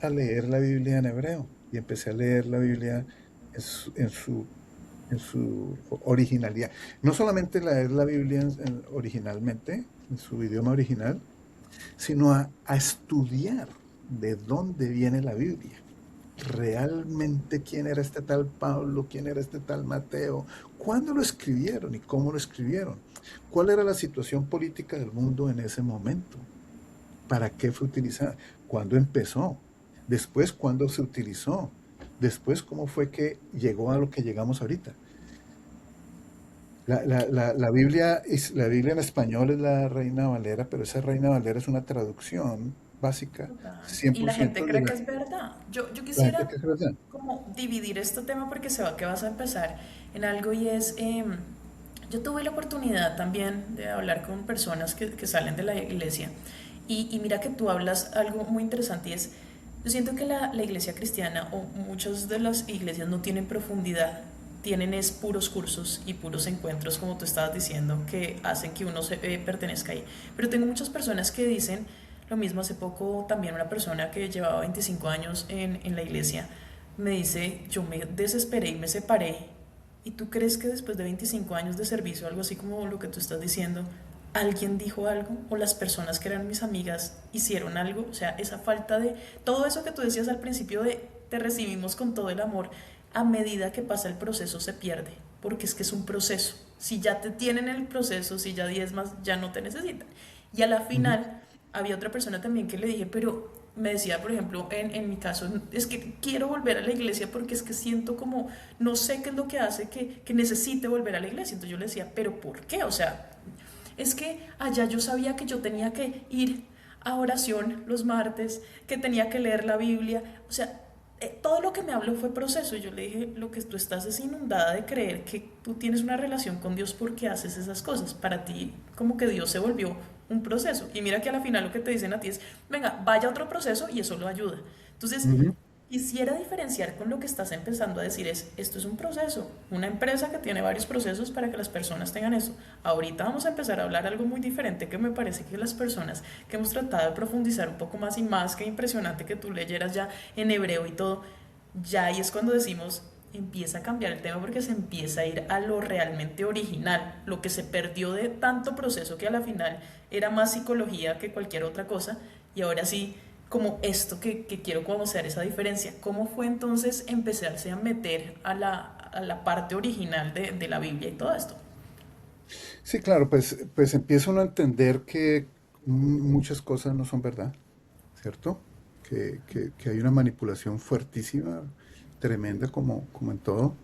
a leer la Biblia en hebreo y empecé a leer la Biblia en su originalidad. No solamente leer la Biblia originalmente, en su idioma original, sino a estudiar de dónde viene la Biblia. Realmente quién era este tal Pablo, quién era este tal Mateo, cuándo lo escribieron y cómo lo escribieron, cuál era la situación política del mundo en ese momento, para qué fue utilizada, cuándo empezó, después cuándo se utilizó, después cómo fue que llegó a lo que llegamos ahorita. La Biblia en español es la Reina Valera, pero esa Reina Valera es una traducción básica, Total. cien Y por la gente ciento de cree que es verdad. Yo la gente quisiera que es verdad. como dividir este tema porque se va que vas a empezar en algo y es, yo tuve la oportunidad también de hablar con personas que salen de la iglesia y mira que tú hablas algo muy interesante y es, yo siento que la iglesia cristiana o muchas de las iglesias no tienen profundidad, tienen es puros cursos y puros encuentros, como tú estabas diciendo, que hacen que uno pertenezca ahí. Pero tengo muchas personas que dicen lo mismo. Hace poco también una persona que llevaba 25 años en la iglesia me dice, yo me desesperé y me separé. ¿Y tú crees que después de 25 años de servicio, algo así como lo que tú estás diciendo, alguien dijo algo o las personas que eran mis amigas hicieron algo? O sea, esa falta de todo eso que tú decías al principio de te recibimos con todo el amor, a medida que pasa el proceso se pierde, porque es que es un proceso. Si ya te tienen el proceso, si ya 10 más, ya no te necesitan. Y a la Ujú. final había otra persona también que le dije, pero me decía, por ejemplo, en mi caso, es que quiero volver a la iglesia porque es que siento como, no sé qué es lo que hace que necesite volver a la iglesia. Entonces yo le decía, pero ¿por qué? O sea, es que allá yo sabía que yo tenía que ir a oración los martes, que tenía que leer la Biblia, o sea, todo lo que me habló fue proceso. Yo le dije, lo que tú estás es inundada de creer que tú tienes una relación con Dios porque haces esas cosas. Para ti, como que Dios se volvió un proceso. Y mira que a la final lo que te dicen a ti es, venga, vaya a otro proceso y eso lo ayuda. Entonces, Ujú. quisiera diferenciar con lo que estás empezando a decir es, esto es un proceso, una empresa que tiene varios procesos para que las personas tengan eso. Ahorita vamos a empezar a hablar algo muy diferente que me parece que las personas que hemos tratado de profundizar un poco más y más que impresionante que tú leyeras ya en hebreo y todo, ya ahí es cuando decimos, empieza a cambiar el tema porque se empieza a ir a lo realmente original, lo que se perdió de tanto proceso que a la final era más psicología que cualquier otra cosa y ahora sí como esto que quiero conocer esa diferencia. ¿Cómo fue entonces empezarse a meter a la parte original de la Biblia y todo esto? Sí, claro, pues empieza uno a entender que muchas cosas no son verdad, ¿cierto? Que hay una manipulación fuertísima, tremenda como en todo.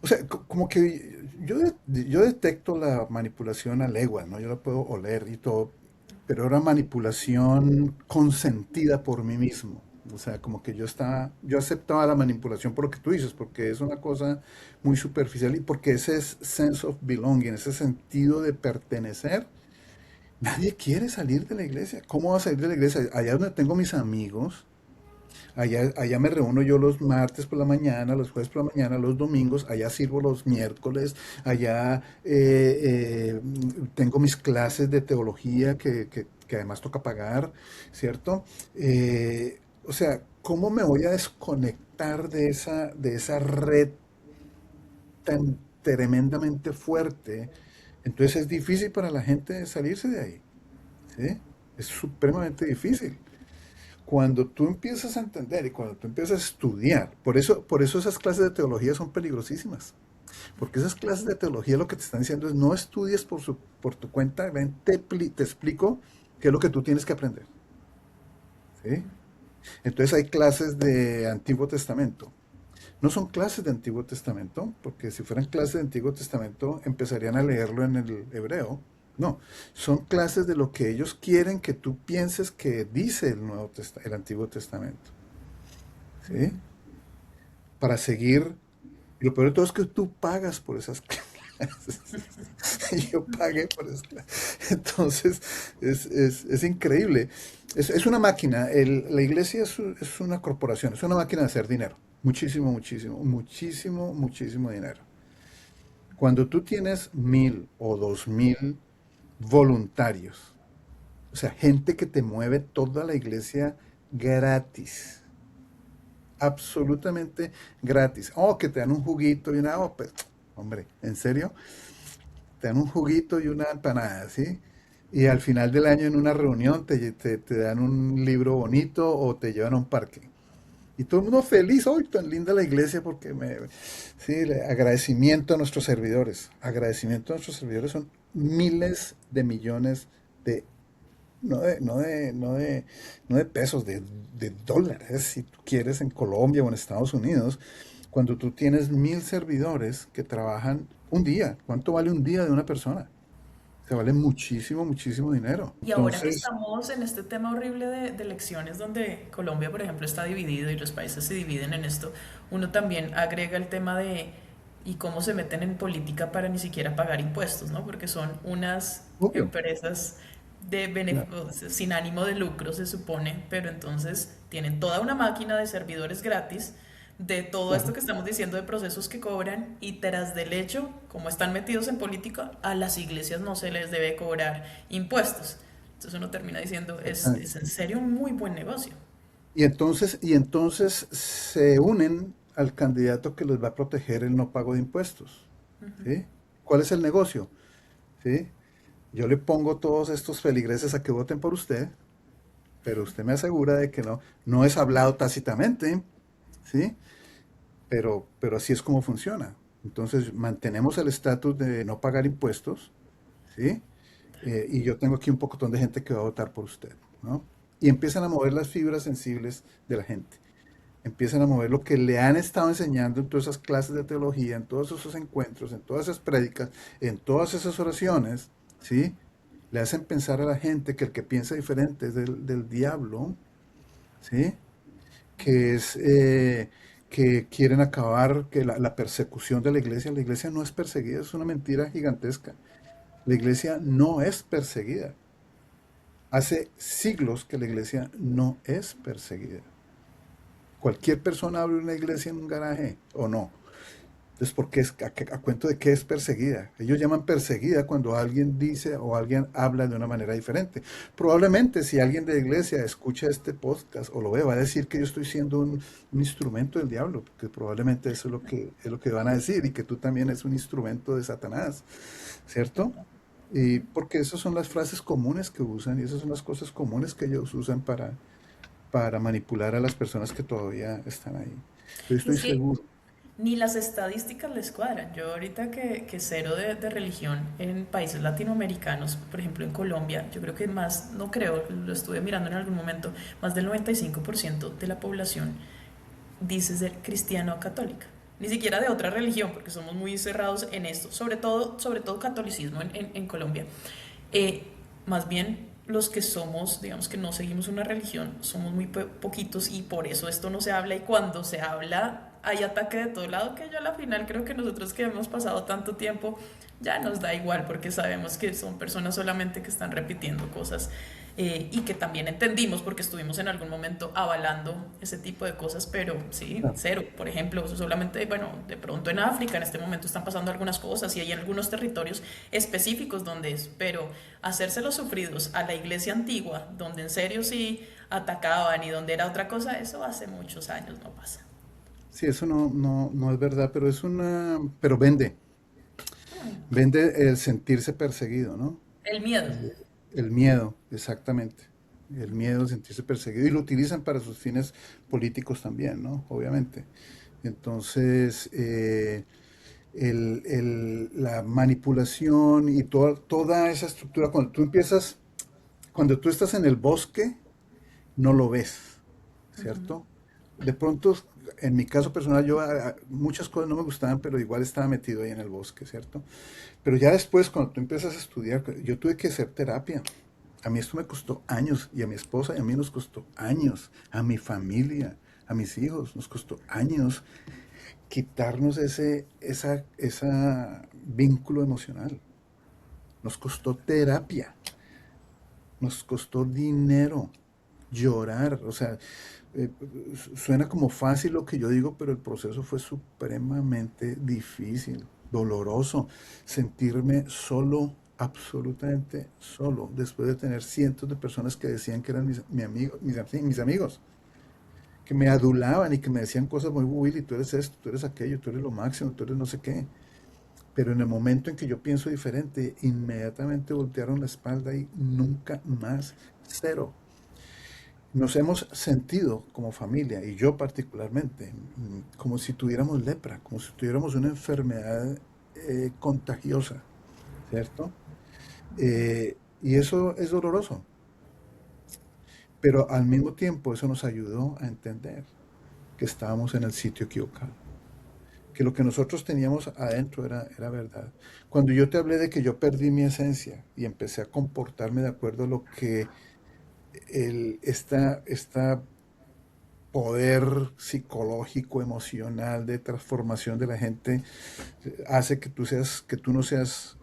O sea, como que yo detecto la manipulación a leguas, ¿no? Yo la puedo oler y todo, pero era manipulación consentida por mí mismo. O sea, como que yo aceptaba la manipulación por lo que tú dices, porque es una cosa muy superficial y porque ese es sense of belonging, ese sentido de pertenecer. Nadie quiere salir de la iglesia. ¿Cómo va a salir de la iglesia? Allá donde tengo mis amigos, allá me reúno yo los martes por la mañana, los jueves por la mañana, los domingos, allá sirvo los miércoles, allá tengo mis clases de teología que además toca pagar, ¿cierto? O sea, ¿cómo me voy a desconectar de esa red tan tremendamente fuerte? Entonces es difícil para la gente salirse de ahí, ¿sí? Es supremamente difícil. Cuando tú empiezas a entender y cuando tú empiezas a estudiar, por eso esas clases de teología son peligrosísimas, Porque esas clases de teología lo que te están diciendo es no estudies por tu cuenta, ven, te explico qué es lo que tú tienes que aprender. ¿Sí? Entonces hay clases de Antiguo Testamento. No son clases de Antiguo Testamento, porque si fueran clases de Antiguo Testamento empezarían a leerlo en el hebreo. No, son clases de lo que ellos quieren que tú pienses que dice el Antiguo Testamento. ¿Sí? Para seguir. Y lo peor de todo es que tú pagas por esas clases. Yo pagué por esas clases. Entonces, es increíble. Es una máquina. La iglesia es una corporación, es una máquina de hacer dinero. Muchísimo, muchísimo, muchísimo, muchísimo dinero. Cuando tú tienes 1.000 o 2.000 voluntarios, o sea, gente que te mueve toda la iglesia gratis, absolutamente gratis. Oh, que te dan un juguito y una, oh, pues, hombre, ¿en serio? Te dan un juguito y una empanada, ¿sí? Y al final del año en una reunión te dan un libro bonito o te llevan a un parque. Y todo el mundo feliz, ¡ay, tan linda la iglesia! Porque sí, agradecimiento a nuestros servidores. Agradecimiento a nuestros servidores son miles de millones de, no de pesos, de dólares, si tú quieres, en Colombia o en Estados Unidos. Cuando tú tienes 1.000 servidores que trabajan un día, ¿cuánto vale un día de una persona? Se vale muchísimo, muchísimo dinero. Y ahora que Entonces, estamos en este tema horrible de elecciones, donde Colombia, por ejemplo, está dividido y los países se dividen en esto, uno también agrega el tema de y cómo se meten en política para ni siquiera pagar impuestos, ¿no? Porque son unas obvio. empresas Claro. sin ánimo de lucro, se supone, pero entonces tienen toda una máquina de servidores gratis de todo esto Claro. que estamos diciendo de procesos que cobran y tras del hecho, como están metidos en política, a las iglesias no se les debe cobrar impuestos. Entonces uno termina diciendo, es en serio un muy buen negocio. Y entonces se unen al candidato que les va a proteger el no pago de impuestos. ¿Sí? ¿Cuál es el negocio? ¿Sí? Yo le pongo todos estos feligreses a que voten por usted, pero usted me asegura de que no es hablado tácitamente, ¿sí? Pero así es como funciona. Entonces mantenemos el estatus de no pagar impuestos, ¿sí? Y yo tengo aquí un pocotón de gente que va a votar por usted, ¿no? Y empiezan a mover las fibras sensibles de la gente. Empiezan a mover lo que le han estado enseñando en todas esas clases de teología, en todos esos encuentros, en todas esas prédicas, en todas esas oraciones, ¿sí? Le hacen pensar a la gente que el que piensa diferente es del diablo, ¿sí? Que es que quieren acabar, que la persecución de la iglesia no es perseguida, es una mentira gigantesca. La iglesia no es perseguida. Hace siglos que la iglesia no es perseguida. Cualquier persona abre una iglesia en un garaje o no. Entonces, ¿por qué a cuento de qué es perseguida? Ellos llaman perseguida cuando alguien dice o alguien habla de una manera diferente. Probablemente si alguien de la iglesia escucha este podcast o lo ve, va a decir que yo estoy siendo un instrumento del diablo, porque probablemente eso es lo que van a decir y que tú también eres un instrumento de Satanás, ¿cierto? Y porque esas son las frases comunes que usan y esas son las cosas comunes que ellos usan para manipular a las personas que todavía están ahí. Yo Y estoy es que seguro. ni las estadísticas les cuadran. Yo ahorita que cero de religión en países latinoamericanos, por ejemplo en Colombia, yo creo que más, no creo, lo estuve mirando en algún momento, más del 95% de la población dice ser cristiano o católica. Ni siquiera de otra religión, porque somos muy cerrados en esto, sobre todo catolicismo en Colombia. Eh, Más bien los que somos, digamos que no seguimos una religión, somos muy poquitos y por eso esto no se habla y cuando se habla hay ataque de todo lado que yo a la final creo que nosotros que hemos pasado tanto tiempo ya nos da igual porque sabemos que son personas solamente que están repitiendo cosas y que también entendimos porque estuvimos en algún momento avalando ese tipo de cosas, pero sí, cero. Por ejemplo, solamente, bueno, de pronto en África en este momento están pasando algunas cosas y hay algunos territorios específicos donde es, pero hacérselos sufridos a la iglesia antigua, donde en serio sí atacaban y donde era otra cosa, eso hace muchos años no pasa. Sí, eso no es verdad, pero vende el sentirse perseguido, ¿no? El miedo. El miedo, exactamente. El miedo de sentirse perseguido y lo utilizan para sus fines políticos también, ¿no? Obviamente. Entonces, la manipulación y toda esa estructura. Cuando tú estás en el bosque, no lo ves, Ujú. ¿cierto? De pronto, en mi caso personal, muchas cosas no me gustaban, pero igual estaba metido ahí en el bosque, ¿cierto? Pero ya después, cuando tú empiezas a estudiar, yo tuve que hacer terapia. A mí esto me costó años, y a mi esposa y a mí nos costó años, a mi familia, a mis hijos, nos costó años quitarnos esa vínculo emocional. Nos costó terapia, nos costó dinero, llorar. O sea, suena como fácil lo que yo digo, pero el proceso fue supremamente difícil, doloroso. Sentirme solo, absolutamente solo, después de tener cientos de personas que decían que eran mis amigos, que me adulaban y que me decían cosas muy, Willy, tú eres esto, tú eres aquello, tú eres lo máximo, tú eres no sé qué. Pero en el momento en que yo pienso diferente, inmediatamente voltearon la espalda y nunca más, cero. Nos hemos sentido como familia, y yo particularmente, como si tuviéramos lepra, como si tuviéramos una enfermedad contagiosa, ¿cierto? Y eso es doloroso, pero al mismo tiempo eso nos ayudó a entender que estábamos en el sitio equivocado, que lo que nosotros teníamos adentro era verdad. Cuando yo te hablé de que yo perdí mi esencia y empecé a comportarme de acuerdo a lo que esta poder psicológico, emocional, de transformación de la gente, hace que tú no seas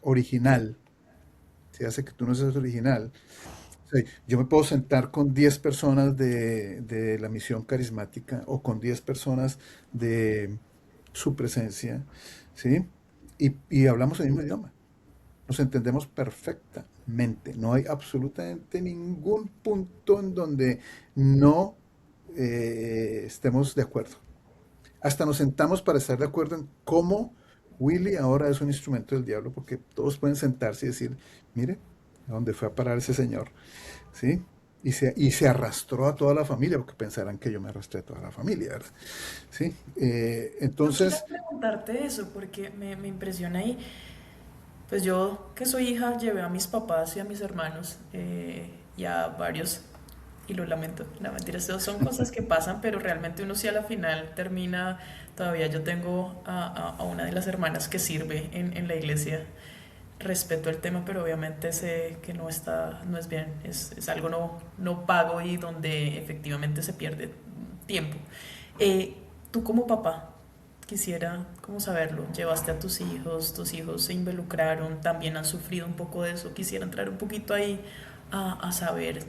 original, se hace que tú no seas original. O sea, yo me puedo sentar con 10 personas de la misión carismática o con 10 personas de su presencia, ¿sí? Y hablamos el mismo idioma. Nos entendemos perfectamente. No hay absolutamente ningún punto en donde no estemos de acuerdo. Hasta nos sentamos para estar de acuerdo en cómo Willy ahora es un instrumento del diablo, porque todos pueden sentarse y decir, mire, a dónde fue a parar ese señor, ¿sí? Y se arrastró a toda la familia, porque pensarán que yo me arrastré a toda la familia, ¿verdad? ¿Sí? Yo quiero Entonces, preguntarte eso porque me impresiona ahí. Pues yo, que soy hija, llevé a mis papás y a mis hermanos y a varios, y lo lamento, no mentiras, son cosas que pasan, pero realmente uno sí a la final termina, todavía yo tengo a una de las hermanas que sirve en la iglesia, respeto el tema, pero obviamente sé que no está, no es bien, es algo no pago y donde efectivamente se pierde tiempo. Eh, Tú como papá, quisiera como saberlo, llevaste a tus hijos se involucraron, también han sufrido un poco de eso, quisiera entrar un poquito ahí a saber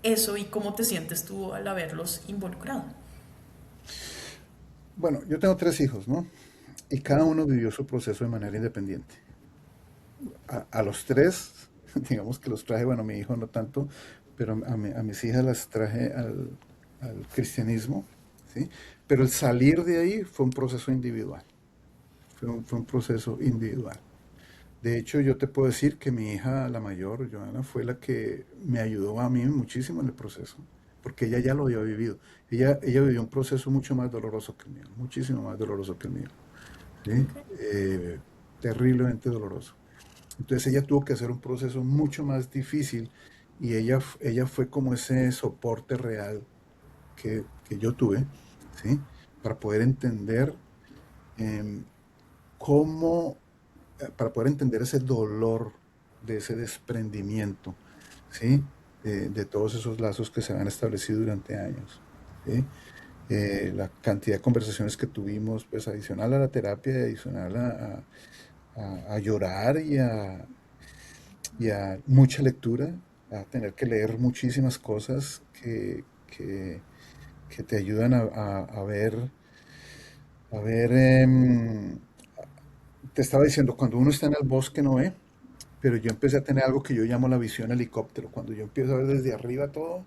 eso y cómo te sientes tú al haberlos involucrado. bueno, yo tengo 3 hijos, ¿no? Y cada uno vivió su proceso de manera independiente. A los tres, digamos que los traje, bueno, mi hijo no tanto, pero a mis hijas las traje al cristianismo, ¿sí? Pero el salir de ahí fue un proceso individual, fue un proceso individual. De hecho, yo te puedo decir que mi hija, la mayor, Joana, fue la que me ayudó a mí muchísimo en el proceso, porque ella ya lo había vivido. Ella vivió un proceso mucho más doloroso que el mío, muchísimo más doloroso que el mío, ¿sí? Okay. Terriblemente doloroso. Entonces ella tuvo que hacer un proceso mucho más difícil y ella fue como ese soporte real que yo tuve, ¿sí? Para poder entender em, cómo, para poder entender ese dolor de ese desprendimiento, ¿sí? De todos esos lazos que se han establecido durante años, ¿sí? La cantidad de conversaciones que tuvimos, pues adicional a la terapia, adicional a llorar y a mucha lectura, a tener que leer muchísimas cosas que te ayudan a ver, te estaba diciendo, cuando uno está en el bosque no ve, pero yo empecé a tener algo que yo llamo la visión helicóptero, cuando yo empiezo a ver desde arriba todo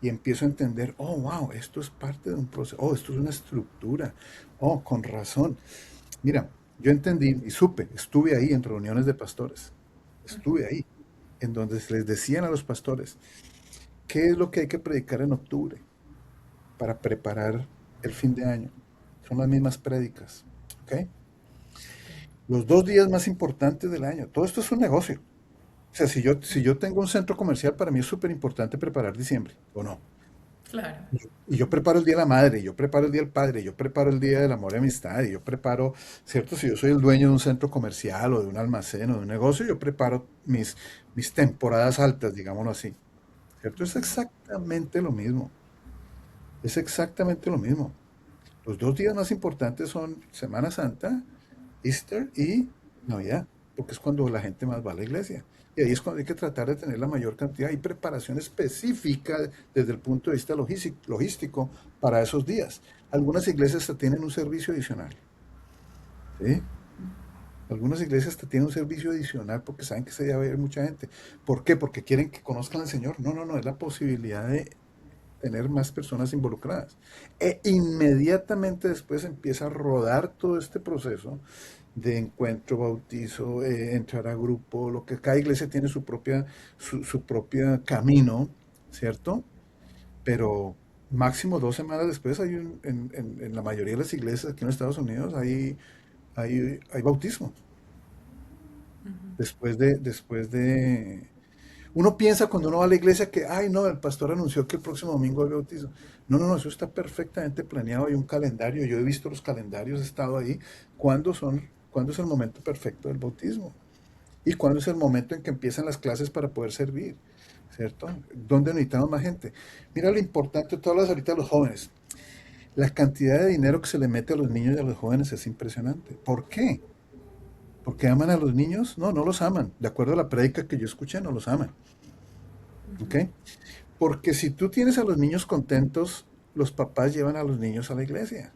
y empiezo a entender, oh, wow, esto es parte de un proceso, oh, esto es una estructura, oh, con razón. Mira, yo entendí y supe, estuve ahí en reuniones de pastores, estuve ahí, en donde se les decían a los pastores, ¿qué es lo que hay que predicar en octubre para preparar el fin de año? Son las mismas prédicas, ¿ok? Los 2 días más importantes del año. Todo esto es un negocio. O sea, si yo tengo un centro comercial, para mí es súper importante preparar diciembre, ¿o no? Claro. Y yo preparo el Día de la Madre, y yo preparo el Día del Padre, y yo preparo el Día del Amor y Amistad, y yo preparo, ¿cierto? Si yo soy el dueño de un centro comercial o de un almacén o de un negocio, yo preparo mis temporadas altas, digámoslo así, ¿cierto? Es exactamente lo mismo, es exactamente lo mismo. Los 2 días más importantes son Semana Santa, Easter y Navidad, porque es cuando la gente más va a la iglesia. Y ahí es cuando hay que tratar de tener la mayor cantidad y preparación específica desde el punto de vista logístico para esos días. Algunas iglesias hasta tienen un servicio adicional, ¿sí? Algunas iglesias hasta tienen un servicio adicional porque saben que ese día va a haber mucha gente. ¿Por qué? Porque quieren que conozcan al Señor. No, no, no, es la posibilidad de tener más personas involucradas. E inmediatamente después empieza a rodar todo este proceso de encuentro, bautizo, entrar a grupo, lo que cada iglesia tiene su propia camino, ¿cierto? Pero máximo 2 semanas después en la mayoría de las iglesias aquí en Estados Unidos hay bautismo. Uno piensa cuando uno va a la iglesia que, ay no, el pastor anunció que el próximo domingo hay bautizo. No, no, no, eso está perfectamente planeado, hay un calendario, yo he visto los calendarios, he estado ahí, cuándo es el momento perfecto del bautismo y cuándo es el momento en que empiezan las clases para poder servir, ¿cierto? ¿Dónde necesitamos más gente? Mira lo importante, tú hablas ahorita de los jóvenes, la cantidad de dinero que se le mete a los niños y a los jóvenes es impresionante. ¿Por qué? ¿Porque aman a los niños? No, no los aman. De acuerdo a la prédica que yo escuché, no los aman. ¿Ok? Porque si tú tienes a los niños contentos, los papás llevan a los niños a la iglesia.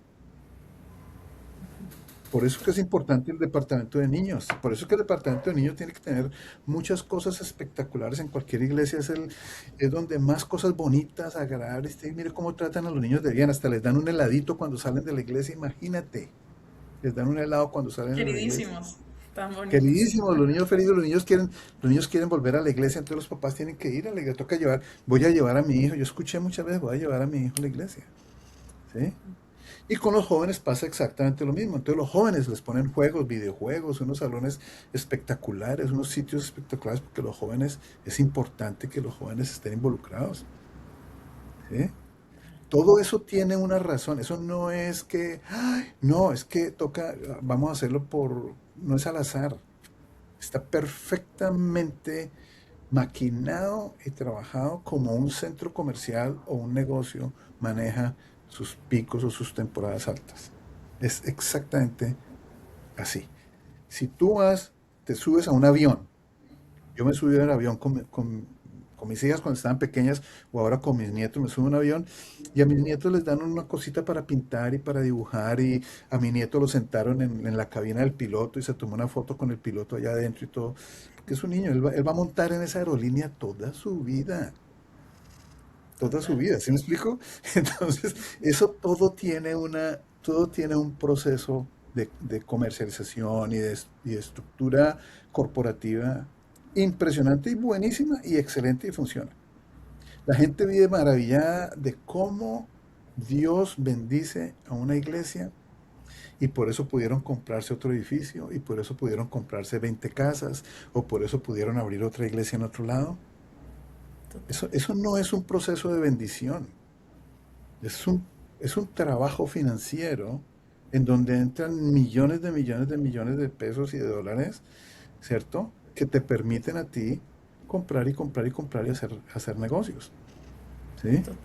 Por eso que es importante el departamento de niños. Por eso que el departamento de niños tiene que tener muchas cosas espectaculares en cualquier iglesia. Es donde más cosas bonitas, agradables. Mire cómo tratan a los niños de bien. Hasta les dan un heladito cuando salen de la iglesia. Imagínate. Les dan un helado cuando salen de la iglesia. Queridísimos, tan bonitos. Queridísimos, los niños felices, los niños quieren volver a la iglesia, entonces los papás tienen que ir a la iglesia. Voy a llevar a mi hijo. Yo escuché muchas veces, voy a llevar a mi hijo a la iglesia. ¿Sí? Y con los jóvenes pasa exactamente lo mismo. Entonces los jóvenes les ponen juegos, videojuegos, unos salones espectaculares, unos sitios espectaculares, porque los jóvenes, es importante que los jóvenes estén involucrados. ¿Sí? Todo eso tiene una razón. Eso no es que, "Ay, no, es que toca, vamos a hacerlo no es al azar. Está perfectamente maquinado y trabajado como un centro comercial o un negocio maneja sus picos o sus temporadas altas. Es exactamente así. Si tú te subes a un avión, yo me subí al avión con mis hijas cuando estaban pequeñas o ahora con mis nietos me subo a un avión y a mis nietos les dan una cosita para pintar y para dibujar y a mi nieto lo sentaron en la cabina del piloto y se tomó una foto con el piloto allá adentro y todo, porque es un niño, él va a montar en esa aerolínea toda su Total. vida, ¿sí me explico? Entonces, eso todo tiene un proceso de comercialización y de estructura corporativa impresionante y buenísima y excelente y funciona. La gente vive maravillada de cómo Dios bendice a una iglesia y por eso pudieron comprarse otro edificio y por eso pudieron comprarse 20 casas o por eso pudieron abrir otra iglesia en otro lado. Total. Eso no es un proceso de bendición. Es un trabajo financiero en donde entran millones de millones de millones de pesos y de dólares, ¿cierto? Que te permiten a ti comprar y comprar y comprar y hacer negocios, ¿sí? Total.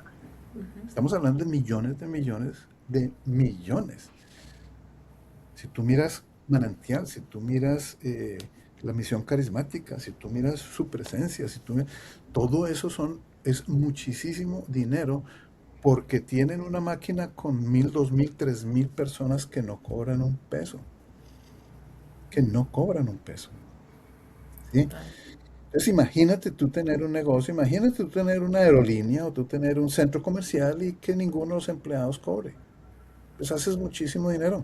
Ujú. Estamos hablando de millones de millones de millones. Si tú miras Manantial, si tú miras la misión carismática, si tú miras su presencia, todo eso es muchísimo dinero porque tienen una máquina con 1,000, 2,000, 3,000 personas que no cobran un peso, ¿sí? Total. Entonces imagínate tú tener un negocio, imagínate tú tener una aerolínea o tú tener un centro comercial y que ninguno de los empleados cobre. Pues haces muchísimo dinero.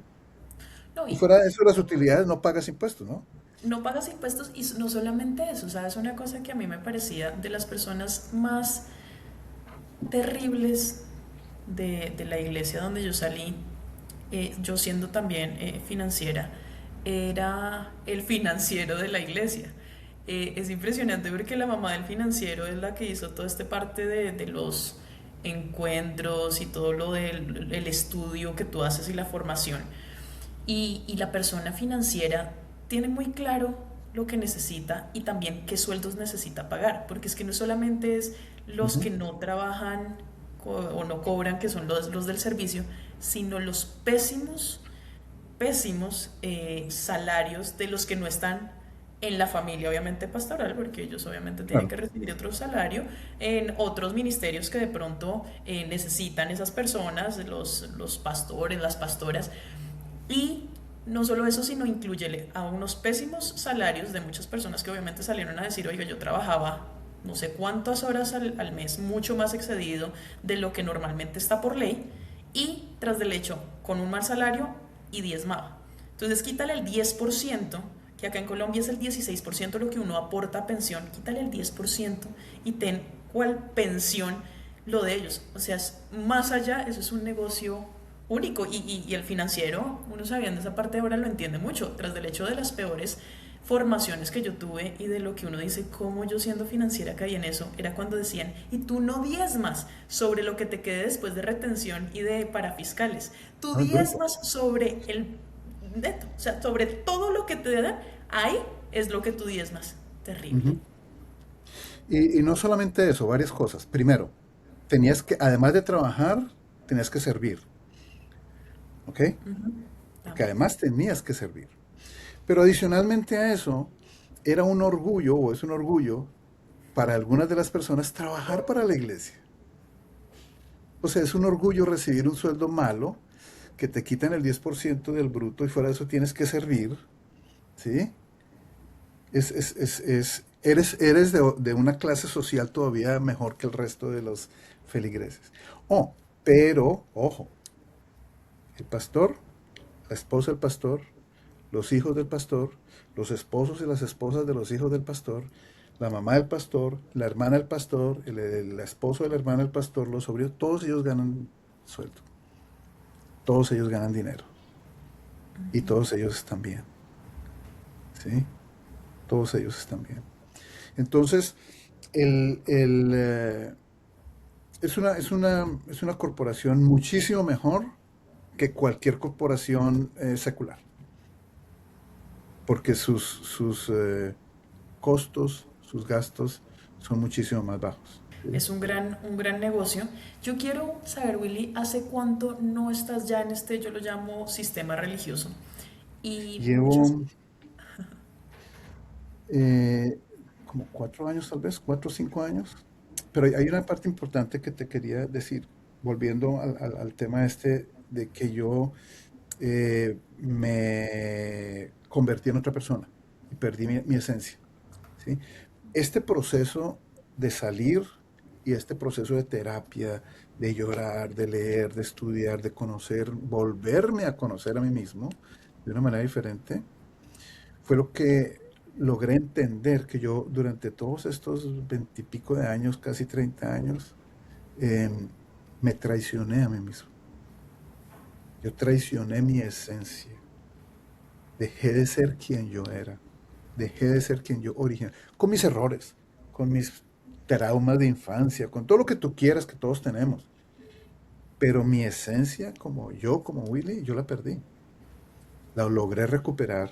No, Y y fuera de eso, las utilidades no pagas impuestos, ¿no? no pagas impuestos y no solamente eso, o sea, es una cosa que a mí me parecía de las personas más terribles de la iglesia donde yo salí, yo siendo también financiera, era el financiero de la iglesia. Es impresionante porque la mamá del financiero es la que hizo toda esta parte de los encuentros y todo lo del el estudio que tú haces y la formación. Y la persona financiera tiene muy claro lo que necesita y también qué sueldos necesita pagar, porque es que no solamente es los Ujú. que no trabajan o no cobran, que son los del servicio, sino los pésimos salarios de los que no están en la familia obviamente pastoral, porque ellos obviamente tienen Claro. que recibir otro salario, en otros ministerios que de pronto necesitan esas personas, los pastores, las pastoras, y no solo eso, sino incluyele a unos pésimos salarios de muchas personas que obviamente salieron a decir, oiga, yo trabajaba no sé cuántas horas al mes, mucho más excedido de lo que normalmente está por ley, y tras del hecho, con un mal salario y diezmaba. Entonces quítale el 10%, que acá en Colombia es el 16% lo que uno aporta a pensión, quítale el 10% y ten cuál pensión lo de ellos. O sea, más allá, eso es un negocio único y el financiero, uno sabiendo esa parte ahora lo entiende mucho, tras del hecho de las peores formaciones que yo tuve y de lo que uno dice, cómo yo siendo financiera caí en eso, era cuando decían, y tú no diezmas sobre lo que te quede después de retención y de parafiscales, tú No, es bruto. diezmas sobre el neto, o sea, sobre todo lo que te dan, ahí es lo que tú diezmas. Terrible. Ujú. Y no solamente eso, varias cosas. Primero, tenías que, además de trabajar, tenías que servir, ¿ok? Porque También. además tenías que servir. Pero adicionalmente a eso, era un orgullo, o es un orgullo, para algunas de las personas trabajar para la iglesia. O sea, es un orgullo recibir un sueldo malo, que te quitan el 10% del bruto y fuera de eso tienes que servir, ¿sí? Eres de una clase social todavía mejor que el resto de los feligreses. Oh, pero, ojo, el pastor, la esposa del pastor, los hijos del pastor, los esposos y las esposas de los hijos del pastor, la mamá del pastor, la hermana del pastor, el esposo de la hermana del pastor, los sobrinos, todos ellos ganan sueldo, todos ellos ganan dinero y todos ellos están bien, ¿sí? Todos ellos están bien. Entonces, el, el, eh, es una corporación muchísimo mejor que cualquier corporación secular, porque sus costos, sus gastos son muchísimo más bajos. ¿Sí? Es un gran negocio. Yo quiero saber, Willy, ¿hace cuánto no estás ya en este, yo lo llamo sistema religioso? Y muchas... Llevo eh, como 4 años, tal vez, 4 o 5 años. Pero hay una parte importante que te quería decir, volviendo al tema este de que yo me convertí en otra persona y perdí mi esencia. ¿Sí? Este proceso de salir y este proceso de terapia, de llorar, de leer, de estudiar, de conocer, volverme a conocer a mí mismo de una manera diferente, fue lo que logré entender que yo durante todos estos 20 y pico de años, casi 30 años, em, me traicioné a mí mismo. Yo traicioné mi esencia. Dejé de ser quien yo era. Dejé de ser quien yo originalmente, con mis errores, con mis traumas de infancia, con todo lo que tú quieras que todos tenemos. Pero mi esencia, como yo, como Willy, yo la perdí. La logré recuperar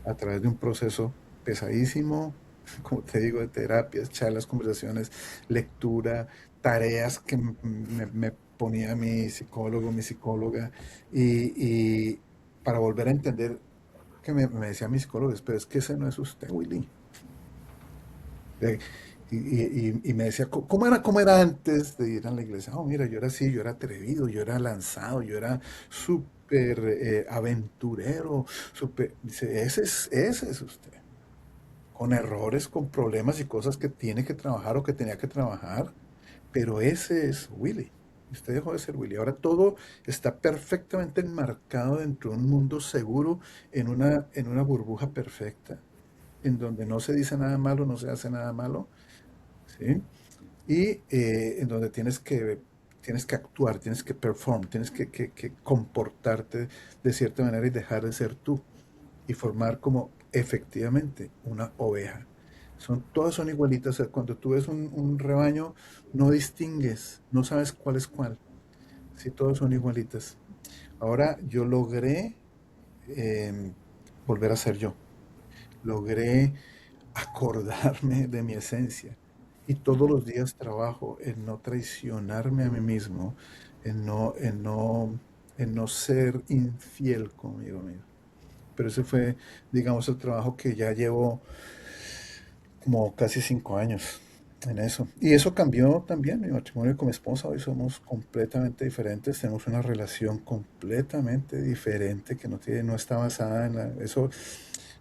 a través de un proceso pesadísimo, como te digo, de terapias, charlas, conversaciones, lectura, tareas que me ponía mi psicólogo, mi psicóloga, y para volver a entender que me decía mi psicólogo, pero es que ese no es usted, Willy. De- y me decía, ¿cómo era antes de ir a la iglesia? Oh, mira, yo era así, yo era atrevido, yo era lanzado, yo era súper aventurero, dice, ese es usted, con errores, con problemas y cosas que tiene que trabajar o que tenía que trabajar, pero ese es Willy. Usted dejó de ser Willy. Ahora todo está perfectamente enmarcado dentro de un mundo seguro, en una burbuja perfecta, en donde no se dice nada malo, no se hace nada malo, ¿sí? Y en donde tienes que actuar, tienes que perform, tienes que comportarte de cierta manera y dejar de ser tú. y formar como efectivamente una oveja. Todas son igualitas. Cuando tú ves un rebaño, no distingues, no sabes cuál es cuál. Sí, todas son igualitas. Ahora yo logré em, volver a ser yo. Logré acordarme de mi esencia. Y todos los días trabajo en no traicionarme a mí mismo, en no ser infiel conmigo mismo. Pero ese fue, digamos, el trabajo que ya llevo como casi 5 años en eso. Y eso cambió también mi matrimonio con mi esposa. Hoy somos completamente diferentes, tenemos una relación completamente diferente que no está basada en eso.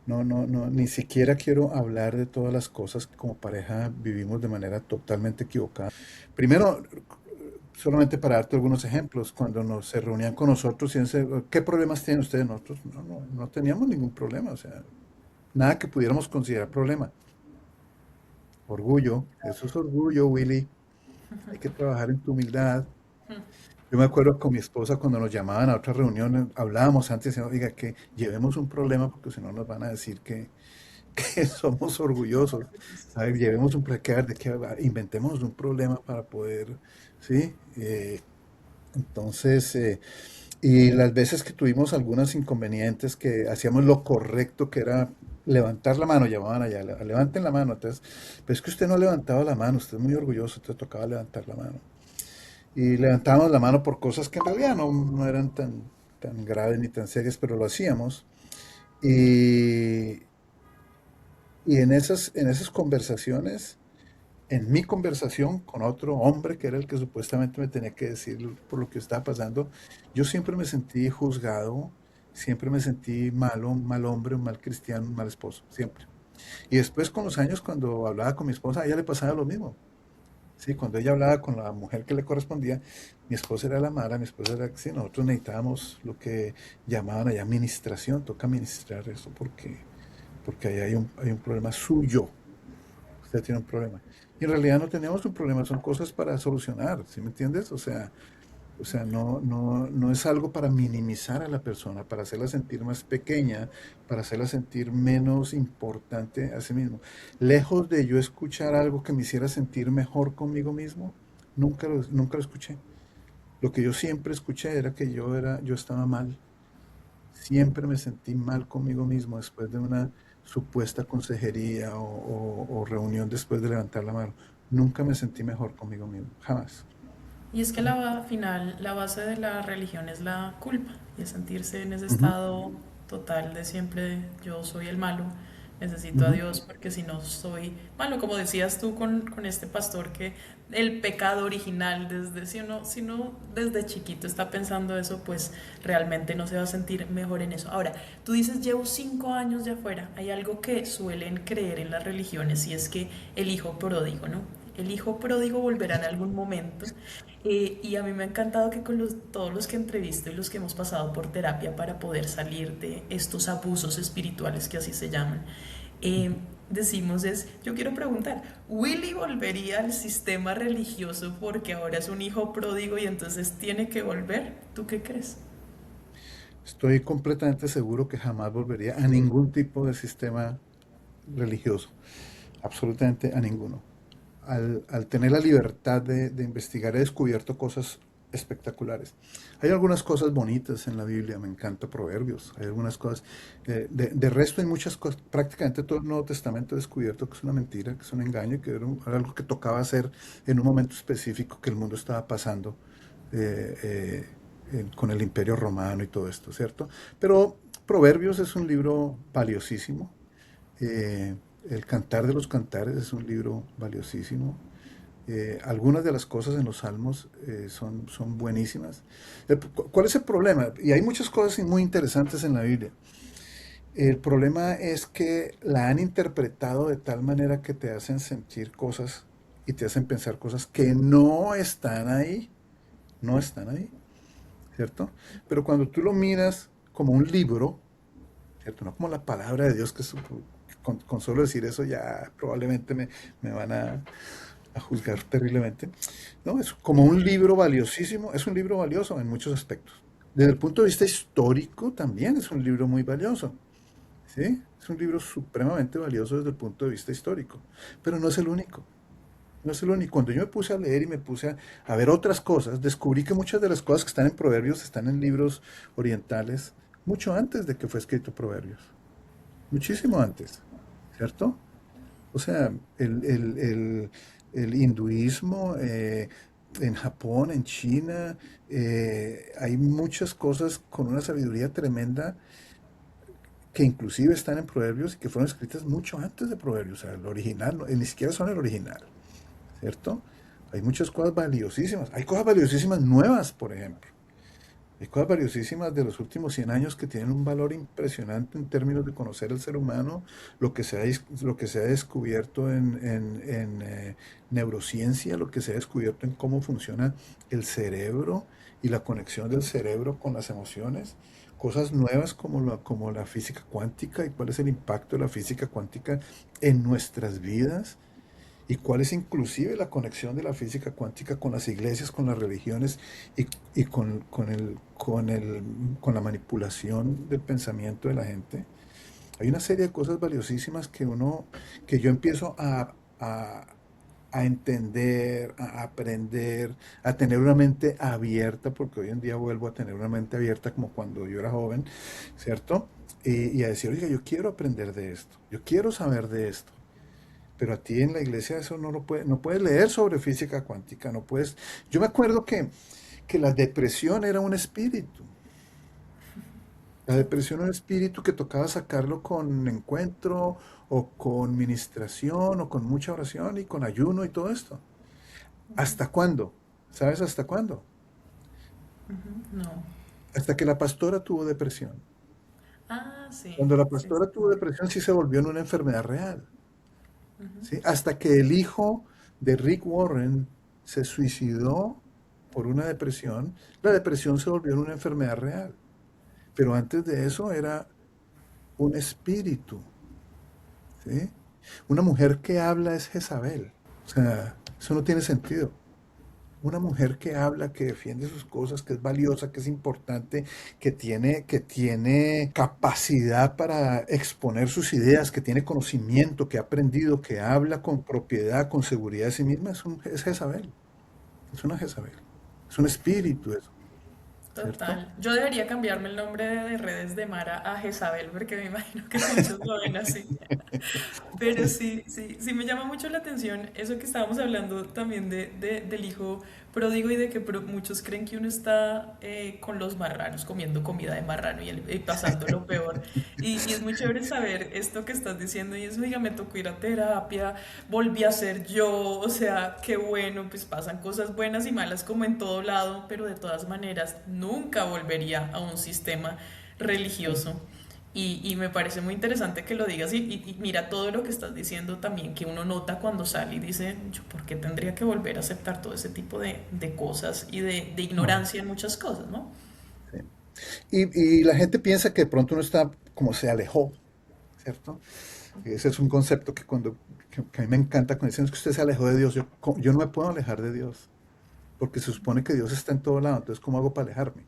No, ni siquiera quiero hablar de todas las cosas que como pareja vivimos de manera totalmente equivocada. Primero, solamente para darte algunos ejemplos, cuando se reunían con nosotros y decían, ¿qué problemas tienen ustedes? Nosotros no teníamos ningún problema, o sea, nada que pudiéramos considerar problema. Orgullo, eso es orgullo, Willy. Hay que trabajar en tu humildad. Yo me acuerdo con mi esposa cuando nos llamaban a otras reuniones, hablábamos antes, decíamos, oiga, que llevemos un problema porque si no nos van a decir que somos orgullosos. A ver, llevemos un inventemos un problema para poder, ¿sí? Entonces, y las veces que tuvimos algunos inconvenientes, que hacíamos lo correcto, que era levantar la mano, llamaban allá, levanten la mano. Entonces, pero es que usted no ha levantado la mano, usted es muy orgulloso, te tocaba levantar la mano. Y levantábamos la mano por cosas que en realidad no eran tan graves ni tan serias, pero lo hacíamos. Y, y en esas conversaciones, en mi conversación con otro hombre que era el que supuestamente me tenía que decir por lo que estaba pasando, yo siempre me sentí juzgado, siempre me sentí malo, un mal hombre, un mal cristiano, un mal esposo, siempre. Y después con los años, cuando hablaba con mi esposa, a ella le pasaba lo mismo. Sí, cuando ella hablaba con la mujer que le correspondía, mi esposa era la mala, mi esposa era, sí, nosotros necesitábamos lo que llamaban allá administración, toca administrar eso porque ahí hay un problema suyo, usted tiene un problema. Y en realidad no tenemos un problema, son cosas para solucionar, ¿sí me entiendes? O sea, no es algo para minimizar a la persona, para hacerla sentir más pequeña, para hacerla sentir menos importante a sí mismo. Lejos de yo escuchar algo que me hiciera sentir mejor conmigo mismo, nunca lo escuché. Lo que yo siempre escuché era que yo estaba mal. Siempre me sentí mal conmigo mismo después de una supuesta consejería o reunión después de levantar la mano. Nunca me sentí mejor conmigo mismo, jamás. Y es que final, la base de la religión es la culpa y es sentirse en ese Ujú, estado total de siempre yo soy el malo, necesito a ujú. Dios porque si no soy malo, como decías tú con este pastor que el pecado original desde si uno desde chiquito está pensando eso, pues realmente no se va a sentir mejor en eso. Ahora, tú dices llevo 5 años de afuera, hay algo que suelen creer en las religiones y es que el hijo pródigo, ¿no? El hijo pródigo volverá en algún momento. Y a mí me ha encantado que con todos los que entrevisto y los que hemos pasado por terapia para poder salir de estos abusos espirituales que así se llaman, decimos yo quiero preguntar, ¿Willy volvería al sistema religioso porque ahora es un hijo pródigo y entonces tiene que volver? ¿Tú qué crees? Estoy completamente seguro que jamás volvería a ningún tipo de sistema religioso, absolutamente a ninguno. Al tener la libertad de investigar, he descubierto cosas espectaculares. Hay algunas cosas bonitas en la Biblia, me encanta Proverbios, hay algunas cosas, de resto hay muchas cosas, prácticamente todo el Nuevo Testamento he descubierto que es una mentira, que es un engaño, que era algo que tocaba hacer en un momento específico que el mundo estaba pasando eh, con el Imperio Romano y todo esto, ¿cierto? Pero Proverbios es un libro valiosísimo. El Cantar de los Cantares es un libro valiosísimo. Algunas de las cosas en los salmos son buenísimas. ¿Cuál es el problema? Y hay muchas cosas muy interesantes en la Biblia. El problema es que la han interpretado de tal manera que te hacen sentir cosas y te hacen pensar cosas que no están ahí, no están ahí, ¿cierto? Pero cuando tú lo miras como un libro, ¿cierto? No como la palabra de Dios, con solo decir eso ya probablemente me van a juzgar terriblemente. No, es como un libro valiosísimo, es un libro valioso en muchos aspectos. Desde el punto de vista histórico también es un libro muy valioso. ¿sí? Es un libro supremamente valioso desde el punto de vista histórico, pero no es el único. No es el único. Cuando yo me puse a leer y me puse a ver otras cosas, descubrí que muchas de las cosas que están en Proverbios están en libros orientales mucho antes de que fue escrito Proverbios. Muchísimo antes, ¿cierto? O sea, el hinduismo, en Japón, en China, hay muchas cosas con una sabiduría tremenda que inclusive están en Proverbios y que fueron escritas mucho antes de Proverbios. O sea, el original, ni siquiera son el original, ¿cierto? Hay muchas cosas valiosísimas. Hay cosas valiosísimas nuevas, por ejemplo. Hay cosas valiosísimas de los últimos 100 años que tienen un valor impresionante en términos de conocer el ser humano, lo que se ha descubierto en neurociencia, lo que se ha descubierto en cómo funciona el cerebro y la conexión del cerebro con las emociones. Cosas nuevas como la física cuántica y cuál es el impacto de la física cuántica en nuestras vidas y cuál es inclusive la conexión de la física cuántica con las iglesias, con las religiones y con la manipulación del pensamiento de la gente. Hay una serie de cosas valiosísimas que yo empiezo a entender, a aprender, a tener una mente abierta, porque hoy en día vuelvo a tener una mente abierta como cuando yo era joven, ¿cierto? Y a decir, oiga, yo quiero aprender de esto, yo quiero saber de esto. Pero a ti en la iglesia eso no puedes leer sobre física cuántica, no puedes. Yo me acuerdo que la depresión era un espíritu. La depresión era un espíritu que tocaba sacarlo con encuentro o con ministración o con mucha oración y con ayuno y todo esto. ¿Hasta cuándo? ¿Sabes hasta cuándo? No. Hasta que la pastora tuvo depresión. Ah, sí, Cuando la sí, pastora sí. tuvo depresión sí se volvió en una enfermedad real. ¿Sí? Hasta que el hijo de Rick Warren se suicidó por una depresión, la depresión se volvió en una enfermedad real. Pero antes de eso era un espíritu. ¿Sí? Una mujer que habla es Jezabel. O sea, eso no tiene sentido. Una mujer que habla, que defiende sus cosas, que es valiosa, que es importante, que tiene capacidad para exponer sus ideas, que tiene conocimiento, que ha aprendido, que habla con propiedad, con seguridad de sí misma, es Jezabel. Es una Jezabel. Es un espíritu eso, ¿cierto? Total. Yo debería cambiarme el nombre de redes de Mara a Jezabel porque me imagino que muchos lo ven así. Pero sí, sí, sí me llama mucho la atención eso que estábamos hablando también del hijo pródigo y de que muchos creen que uno está con los marranos, comiendo comida de marrano y pasando lo peor. Y es muy chévere saber esto que estás diciendo y eso, oiga, me tocó ir a terapia, volví a ser yo, o sea, qué bueno, pues pasan cosas buenas y malas como en todo lado, pero de todas maneras nunca volvería a un sistema religioso. Y me parece muy interesante que lo digas y mira todo lo que estás diciendo también, que uno nota cuando sale y dice, yo, ¿por qué tendría que volver a aceptar todo ese tipo de cosas y de No, ignorancia en muchas cosas, ¿no? sí. Y la gente piensa que de pronto uno está como se alejó, ¿cierto? Ese es un concepto que a mí me encanta cuando dicen "Es que usted se alejó de Dios". Yo no me puedo alejar de Dios, porque se supone que Dios está en todo lado, entonces ¿cómo hago para alejarme?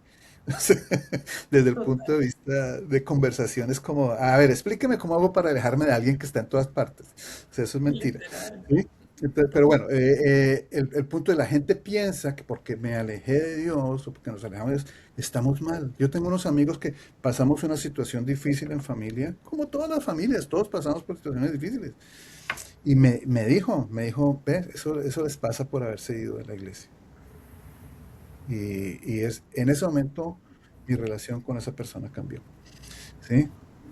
O sea, desde el punto Total. de vista de conversaciones como, a ver, explíqueme cómo hago para alejarme de alguien que está en todas partes. O sea, eso es mentira. Literal. ¿Sí? Pero bueno, el punto de la gente piensa que porque me alejé de Dios o porque nos alejamos de Dios, estamos mal. Yo tengo unos amigos que pasamos una situación difícil en familia, como todas las familias, todos pasamos por situaciones difíciles. Y me dijo, ve, eso les pasa por haberse ido de la iglesia. En ese momento mi relación con esa persona cambió, ¿sí?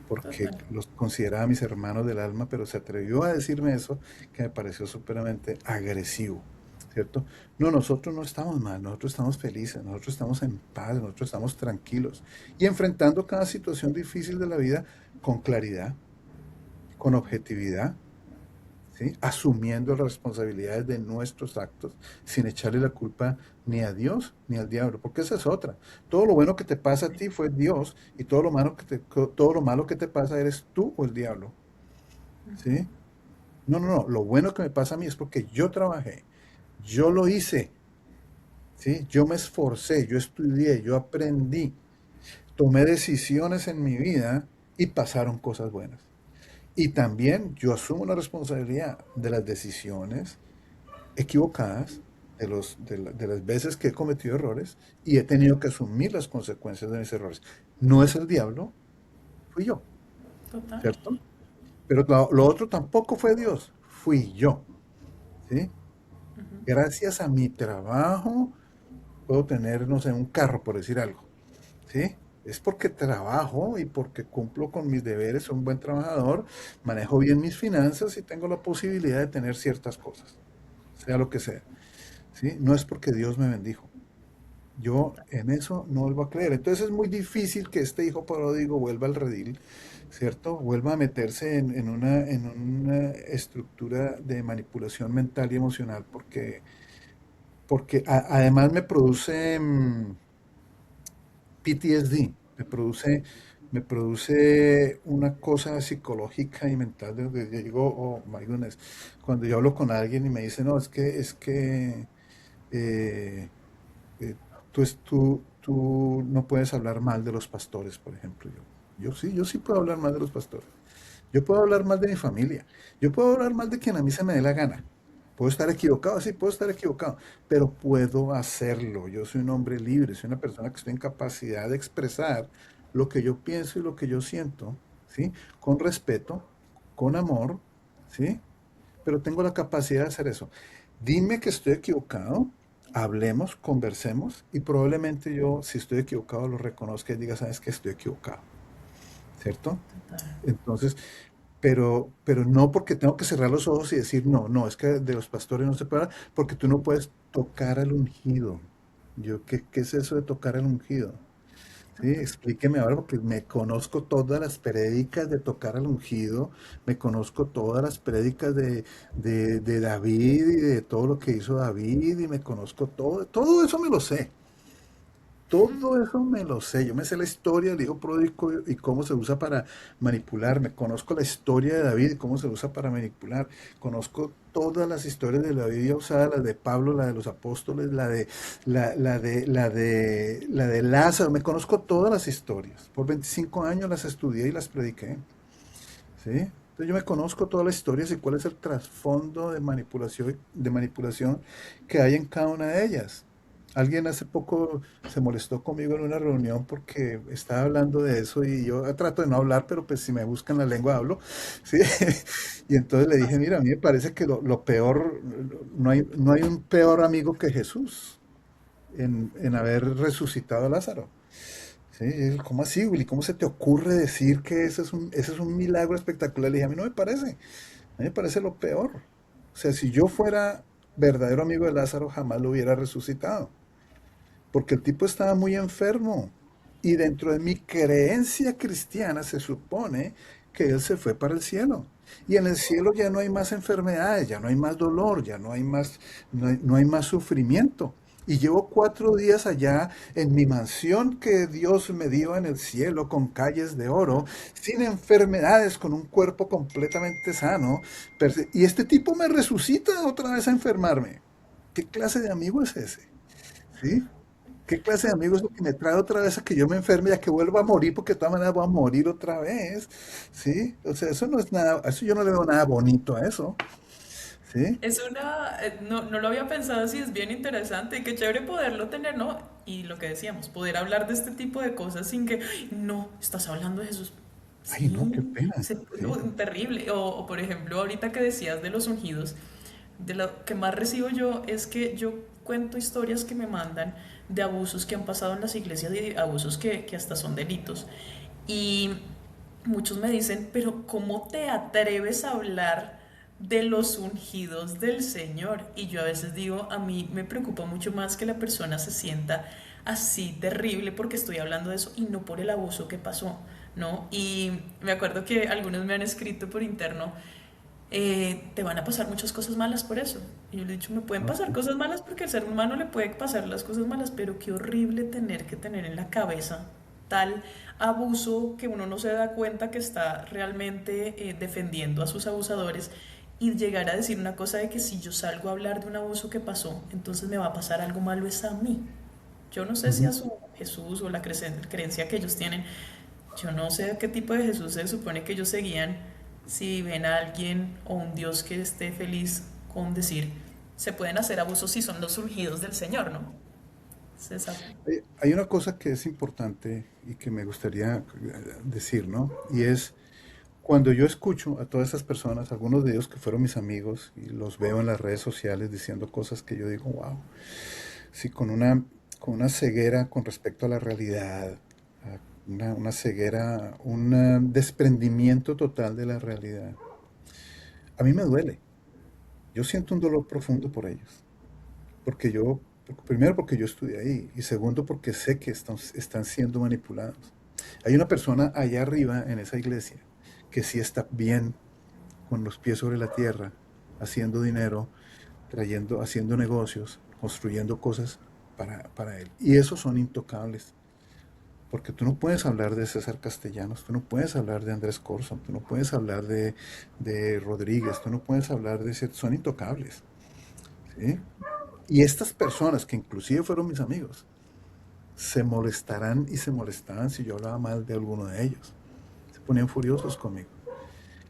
Porque Total. los consideraba mis hermanos del alma, pero se atrevió a decirme eso que me pareció súperamente agresivo, ¿cierto? No, nosotros no estamos mal, nosotros estamos felices, nosotros estamos en paz, nosotros estamos tranquilos y enfrentando cada situación difícil de la vida con claridad, con objetividad, ¿sí? Asumiendo las responsabilidades de nuestros actos, sin echarle la culpa ni a Dios ni al diablo, porque esa es otra. Todo lo bueno que te pasa a ti fue Dios y todo lo malo que te pasa eres tú o el diablo, ¿sí? No, no, no, lo bueno que me pasa a mí es porque yo trabajé, yo lo hice, ¿sí? Yo me esforcé, yo estudié, yo aprendí, tomé decisiones en mi vida y pasaron cosas buenas. Y también yo asumo la responsabilidad de las decisiones equivocadas, de las veces que he cometido errores y he tenido que asumir las consecuencias de mis errores. No es el diablo, fui yo, Total. ¿cierto? Pero lo otro tampoco fue Dios, fui yo, ¿sí? Gracias a mi trabajo puedo tener, no sé, un carro, por decir algo, ¿sí? Es porque trabajo y porque cumplo con mis deberes, soy un buen trabajador, manejo bien mis finanzas y tengo la posibilidad de tener ciertas cosas, sea lo que sea, ¿sí? No es porque Dios me bendijo. Yo en eso no vuelvo a creer. Entonces es muy difícil que este hijo pródigo vuelva al redil, ¿cierto? Vuelva a meterse en una estructura de manipulación mental y emocional, porque además me produce PTSD, me produce una cosa psicológica y mental de donde yo digo, oh my goodness, cuando yo hablo con alguien y me dice, no, es que eh, eh, tú no puedes hablar mal de los pastores, por ejemplo. Yo sí puedo hablar mal de los pastores. Yo puedo hablar mal de mi familia. Yo puedo hablar mal de quien a mí se me dé la gana. Puedo estar equivocado, sí, puedo estar equivocado, pero puedo hacerlo. Yo soy un hombre libre, soy una persona que estoy en capacidad de expresar lo que yo pienso y lo que yo siento, ¿sí? Con respeto, con amor, ¿sí? Pero tengo la capacidad de hacer eso. Dime que estoy equivocado, hablemos, conversemos y probablemente yo, si estoy equivocado, lo reconozca y diga, sabes que estoy equivocado, ¿cierto? Entonces, pero no porque tengo que cerrar los ojos y decir, no, no, es que de los pastores no se puede hablar, porque tú no puedes tocar al ungido. ¿Qué es eso de tocar al ungido? Sí, explíqueme ahora porque me conozco todas las prédicas de tocar al ungido, me conozco todas las prédicas de David y de todo lo que hizo David y me conozco todo eso me lo sé. Todo eso me lo sé. Yo me sé la historia del hijo pródigo y cómo se usa para manipular. Me conozco la historia de David y cómo se usa para manipular. Conozco todas las historias de la Biblia usada, la de Pablo, la de los apóstoles, la de Lázaro. Me conozco todas las historias. Por 25 años las estudié y las prediqué. ¿Sí? Entonces yo me conozco todas las historias y cuál es el trasfondo de manipulación que hay en cada una de ellas. Alguien hace poco se molestó conmigo en una reunión porque estaba hablando de eso y yo trato de no hablar, pero pues si me buscan la lengua hablo, ¿sí? Y entonces le dije, mira, a mí me parece que lo peor, no hay un peor amigo que Jesús en haber resucitado a Lázaro. Sí, ¿cómo así, Willy? ¿Cómo se te ocurre decir que ese es un milagro espectacular? Le dije, a mí no me parece. A mí me parece lo peor. O sea, si yo fuera verdadero amigo de Lázaro, jamás lo hubiera resucitado. Porque el tipo estaba muy enfermo. Y dentro de mi creencia cristiana se supone que él se fue para el cielo. Y en el cielo ya no hay más enfermedades, ya no hay más dolor, ya no hay más sufrimiento. Y llevo 4 días allá en mi mansión que Dios me dio en el cielo, con calles de oro, sin enfermedades, con un cuerpo completamente sano. Y este tipo me resucita otra vez a enfermarme. ¿Qué clase de amigo es ese? ¿Sí? ¿Qué clase de amigo es el que me trae otra vez a que yo me enferme y a que vuelva a morir? Porque de todas maneras voy a morir otra vez. ¿Sí? O sea, eso no es nada, eso yo no le veo nada bonito a eso. ¿Sí? No lo había pensado así, es bien interesante y qué chévere poderlo tener, ¿no? Y lo que decíamos, poder hablar de este tipo de cosas sin que, no, estás hablando de Jesús. Ay, no, qué Sí, pena. Sí. terrible. O, por ejemplo, ahorita que decías de los ungidos, de lo que más recibo yo es que yo cuento historias que me mandan de abusos que han pasado en las iglesias y abusos que hasta son delitos. Y muchos me dicen, pero ¿cómo te atreves a hablar de los ungidos del Señor? Y yo a veces digo, a mí me preocupa mucho más que la persona se sienta así terrible porque estoy hablando de eso y no por el abuso que pasó, ¿no? Y me acuerdo que algunos me han escrito por interno, te van a pasar muchas cosas malas por eso. Y yo le he dicho, me pueden No, pasar sí. cosas malas porque al ser humano le puede pasar las cosas malas, pero qué horrible tener que tener en la cabeza tal abuso que uno no se da cuenta que está realmente defendiendo a sus abusadores y llegar a decir una cosa de que si yo salgo a hablar de un abuso que pasó, entonces me va a pasar algo malo es a mí. Yo no sé si Ujú. a su Jesús o la creencia que ellos tienen Yo no sé a qué tipo de Jesús se supone que ellos seguían si ven a alguien o un Dios que esté feliz con decir, se pueden hacer abusos si son los ungidos del Señor, ¿no? César. Hay una cosa que es importante y que me gustaría decir, ¿no? Y es cuando yo escucho a todas esas personas, algunos de ellos que fueron mis amigos, y los veo en las redes sociales diciendo cosas que yo digo, wow, sí, con una ceguera con respecto a la realidad, una ceguera, un desprendimiento total de la realidad. A mí me duele. Yo siento un dolor profundo por ellos. Primero porque yo estudié ahí y segundo porque sé que están siendo manipulados. Hay una persona allá arriba en esa iglesia que sí está bien con los pies sobre la tierra, haciendo dinero, haciendo negocios, construyendo cosas para él. Y esos son intocables. Porque tú no puedes hablar de César Castellanos, tú no puedes hablar de Andrés Corson, tú no puedes hablar de Rodríguez, tú no puedes hablar son intocables. ¿Sí? Y estas personas, que inclusive fueron mis amigos, se molestarán y se molestaban si yo hablaba mal de alguno de ellos. Se ponían furiosos conmigo.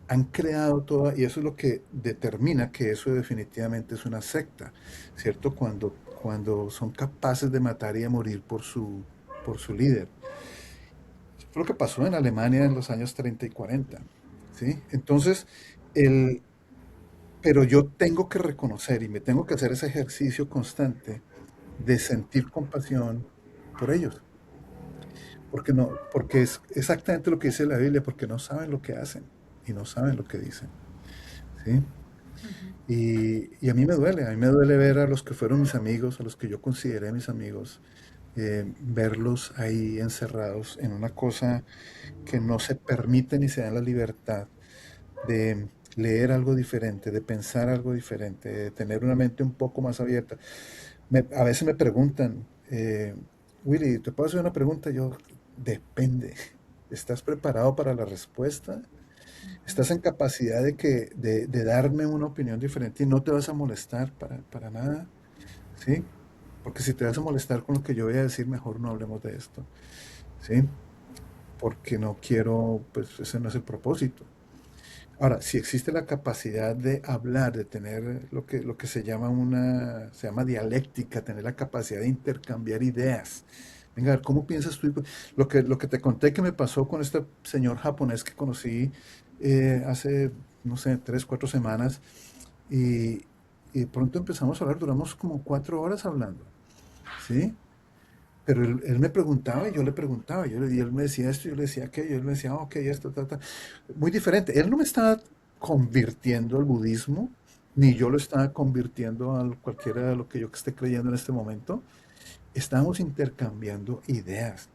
Han creado toda, y eso es lo que determina que eso definitivamente es una secta, ¿cierto? Cuando son capaces de matar y de morir por su líder. Eso fue lo que pasó en Alemania en los años 30 y 40, ¿sí? Entonces, el, pero yo tengo que reconocer y me tengo que hacer ese ejercicio constante de sentir compasión por ellos, porque es exactamente lo que dice la Biblia, porque no saben lo que hacen y no saben lo que dicen, ¿sí? Y a mí me duele ver a los que fueron mis amigos, a los que yo consideré mis amigos, verlos ahí encerrados en una cosa que no se permite ni se dan la libertad de leer algo diferente, de pensar algo diferente, de tener una mente un poco más abierta. A veces me preguntan, Willy, ¿te puedo hacer una pregunta? Yo, depende. ¿Estás preparado para la respuesta? ¿Estás en capacidad de darme una opinión diferente y no te vas a molestar para nada? ¿Sí? Porque si te vas a molestar con lo que yo voy a decir, mejor no hablemos de esto. ¿Sí? Porque no quiero, pues ese no es el propósito. Ahora, si existe la capacidad de hablar, de tener lo que se llama dialéctica, tener la capacidad de intercambiar ideas. Venga, a ver, ¿cómo piensas tú? Lo que te conté que me pasó con este señor japonés que conocí hace, no sé, 3, 4 semanas, y, y de pronto empezamos a hablar, duramos como 4 horas hablando, ¿sí? Pero él me preguntaba y yo le preguntaba, y él me decía esto, yo le decía aquello, y él me decía, "Ah, ok, esto, ta, ta". Muy diferente. Él no me estaba convirtiendo al budismo, ni yo lo estaba convirtiendo a cualquiera de lo que yo esté creyendo en este momento. Estábamos intercambiando ideas.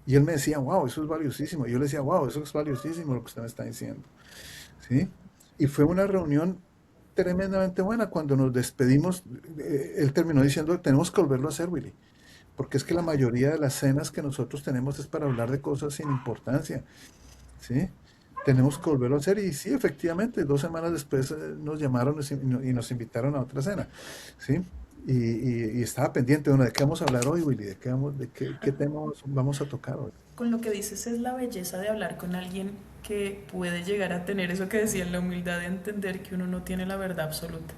Y él me decía, wow, eso es valiosísimo. Y yo le decía, wow, eso es valiosísimo lo que usted me está diciendo. ¿Sí? Y fue una reunión tremendamente buena. Cuando nos despedimos, él terminó diciendo, tenemos que volverlo a hacer, Willy. Porque es que la mayoría de las cenas que nosotros tenemos es para hablar de cosas sin importancia, ¿sí? Tenemos que volverlo a hacer y sí, efectivamente, 2 semanas después nos llamaron y nos invitaron a otra cena, ¿sí? Y estaba pendiente, bueno, ¿de qué vamos a hablar hoy, Willy? ¿De qué tema vamos a tocar hoy? Con lo que dices es la belleza de hablar con alguien que puede llegar a tener eso que decía, la humildad de entender que uno no tiene la verdad absoluta.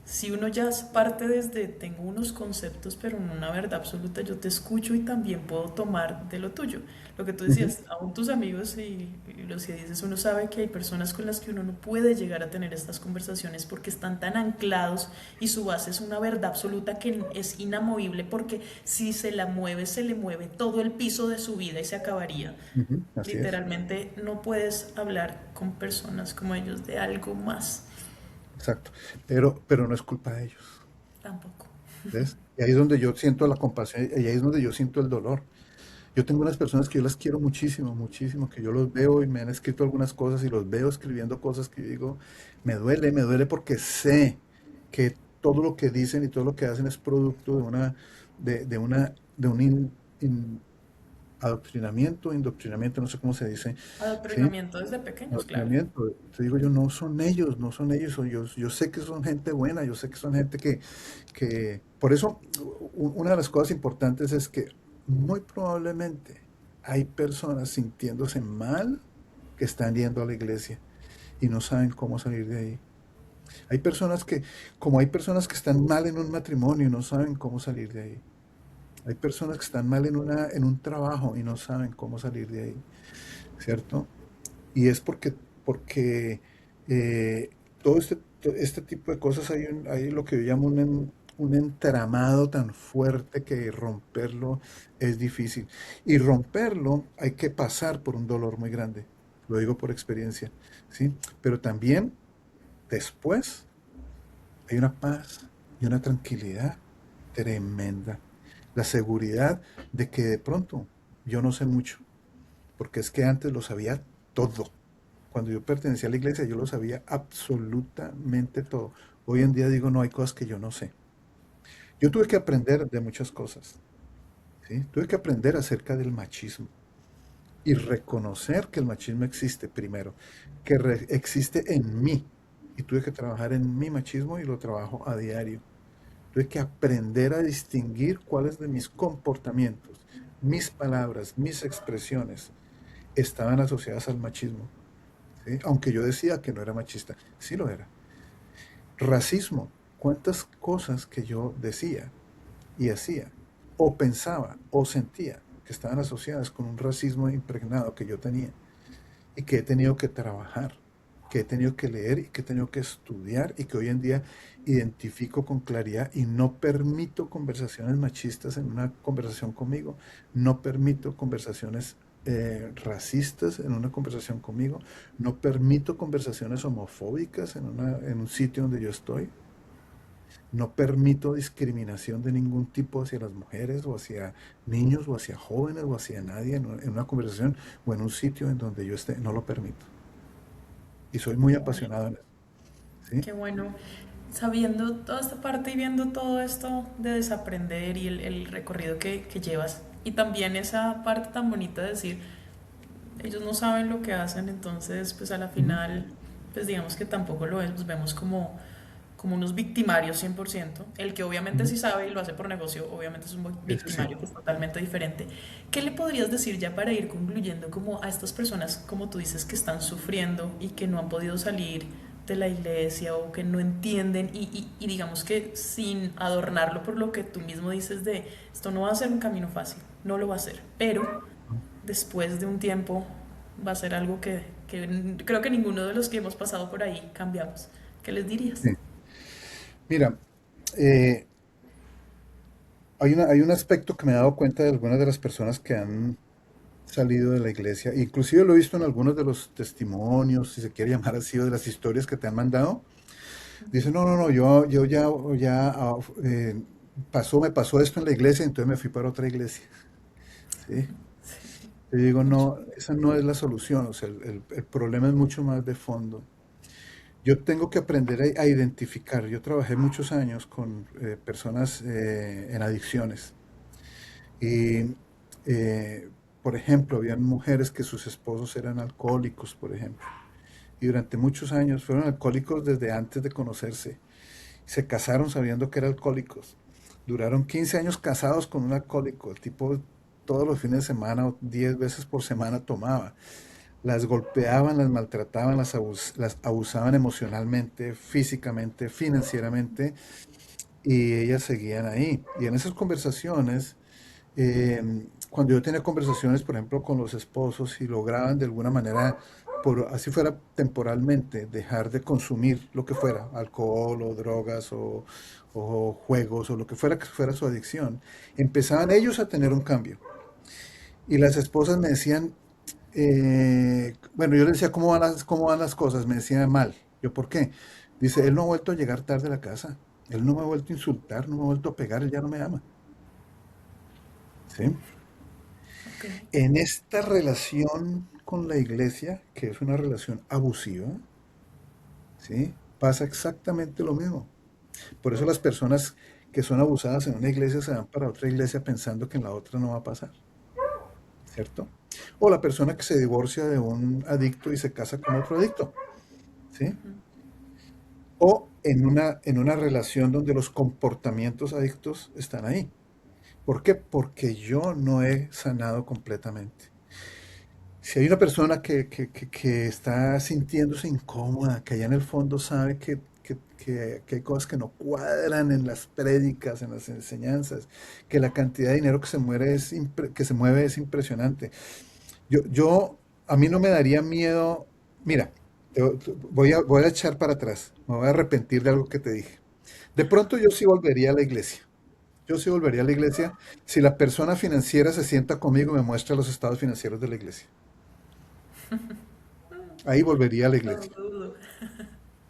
Si uno ya parte desde tengo unos conceptos pero no una verdad absoluta, yo te escucho y también puedo tomar de lo tuyo. Lo que tú Ujú. decías, aún tus amigos y los que dices, uno sabe que hay personas con las que uno no puede llegar a tener estas conversaciones porque están tan anclados y su base es una verdad absoluta que es inamovible porque si se la mueve, se le mueve todo el piso de su vida y se acabaría. Ujú, así es, Literalmente no puedes hablar con personas como ellos de algo más. exacto. Pero no es culpa de ellos, Tampoco. ¿ves? Y ahí es donde yo siento la compasión, y ahí es donde yo siento el dolor. Yo tengo unas personas que yo las quiero muchísimo, muchísimo, que yo los veo y me han escrito algunas cosas y los veo escribiendo cosas que yo digo, me duele porque sé que todo lo que dicen y todo lo que hacen es producto de un indoctrinamiento, no sé cómo se dice, ¿sí? Adoctrinamiento desde pequeños, claro. Adoctrinamiento. Te digo yo, no son ellos, no son ellos, yo sé que son gente buena, yo sé que son gente por eso, una de las cosas importantes es que muy probablemente hay personas sintiéndose mal que están yendo a la iglesia y no saben cómo salir de ahí. Hay personas que, como hay personas que están mal en un matrimonio y no saben cómo salir de ahí. Hay personas que están mal en un trabajo y no saben cómo salir de ahí, ¿cierto? Y es porque eh, este tipo de cosas hay lo que yo llamo un entramado tan fuerte que romperlo es difícil. Y romperlo hay que pasar por un dolor muy grande. Lo digo por experiencia, ¿sí? Pero también después hay una paz y una tranquilidad tremenda. La seguridad de que de pronto yo no sé mucho, porque es que antes lo sabía todo. Cuando yo pertenecía a la iglesia, yo lo sabía absolutamente todo. Hoy en día digo, no hay cosas que yo no sé. Yo tuve que aprender de muchas cosas, ¿sí? Tuve que aprender acerca del machismo y reconocer que el machismo existe primero, que existe en mí. Y tuve que trabajar en mi machismo y lo trabajo a diario. Tuve que aprender a distinguir cuáles de mis comportamientos, mis palabras, mis expresiones estaban asociadas al machismo, ¿sí? Aunque yo decía que no era machista, sí lo era. Racismo, cuántas cosas que yo decía y hacía, o pensaba, o sentía, que estaban asociadas con un racismo impregnado que yo tenía y que he tenido que trabajar, que he tenido que leer y que he tenido que estudiar y que hoy en día identifico con claridad y no permito conversaciones machistas en una conversación conmigo, no permito conversaciones racistas en una conversación conmigo, no permito conversaciones homofóbicas en un sitio donde yo estoy, no permito discriminación de ningún tipo hacia las mujeres o hacia niños o hacia jóvenes o hacia nadie en una conversación o en un sitio en donde yo esté, no lo permito. Y soy muy Qué bueno. apasionado en eso, ¿sí? Qué bueno, sabiendo toda esta parte y viendo todo esto de desaprender y el recorrido que llevas. Y también esa parte tan bonita de decir, ellos no saben lo que hacen, entonces pues a la Ujú. final, pues digamos que tampoco lo vemos, vemos como, como unos victimarios 100%. El que obviamente Ujú. sí sabe y lo hace por negocio, obviamente es un Ese sí. victimario, pues totalmente diferente. ¿Qué le podrías decir ya para ir concluyendo como a estas personas, como tú dices, que están sufriendo y que no han podido salir de la iglesia o que no entienden y digamos que sin adornarlo por lo que tú mismo dices de esto no va a ser un camino fácil, no lo va a ser, pero después de un tiempo va a ser algo que creo que ninguno de los que hemos pasado por ahí cambiamos. ¿Qué les dirías? Sí. Mira, eh, hay un aspecto que me he dado cuenta de algunas de las personas que han salido de la iglesia, inclusive lo he visto en algunos de los testimonios, si se quiere llamar así, o de las historias que te han mandado. Dicen, no, no, no, yo me pasó esto en la iglesia, entonces me fui para otra iglesia, ¿sí? Yo digo, Mucho. no, esa no es la solución, o sea, el problema es mucho más de fondo. Yo tengo que aprender a identificar. Yo trabajé muchos años con personas en adicciones y, eh, por ejemplo, habían mujeres que sus esposos eran alcohólicos, por ejemplo, y durante muchos años fueron alcohólicos desde antes de conocerse. Se casaron sabiendo que eran alcohólicos. Duraron 15 años casados con un alcohólico. El tipo todos los fines de semana o 10 veces por semana tomaba. Las golpeaban, las maltrataban, las abusaban emocionalmente, físicamente, financieramente, y ellas seguían ahí. Y en esas conversaciones, cuando yo tenía conversaciones, por ejemplo, con los esposos y lograban de alguna manera, por así fuera temporalmente, dejar de consumir lo que fuera, alcohol o drogas o juegos o lo que fuera su adicción, empezaban ellos a tener un cambio. Y las esposas me decían, bueno, yo le decía, cómo van las cosas? Me decía mal. Yo, ¿por qué? Dice, él no ha vuelto a llegar tarde a la casa. Él no me ha vuelto a insultar, no me ha vuelto a pegar, él ya no me ama. ¿Sí? Ok. En esta relación con la iglesia, que es una relación abusiva, ¿sí? Pasa exactamente lo mismo. Por eso las personas que son abusadas en una iglesia se van para otra iglesia pensando que en la otra no va a pasar, ¿cierto? O la persona que se divorcia de un adicto y se casa con otro adicto, ¿sí? O en una relación donde los comportamientos adictos están ahí. ¿Por qué? Porque yo no he sanado completamente. Si hay una persona que está sintiéndose incómoda, que allá en el fondo sabe que hay cosas que no cuadran en las prédicas, en las enseñanzas, que la cantidad de dinero que se mueve es impresionante. A mí no me daría miedo, mira, voy a echar para atrás, me voy a arrepentir de algo que te dije. De pronto yo sí volvería a la iglesia. Yo sí volvería a la iglesia si la persona financiera se sienta conmigo y me muestra los estados financieros de la iglesia. Ahí volvería a la No lo iglesia. dudo.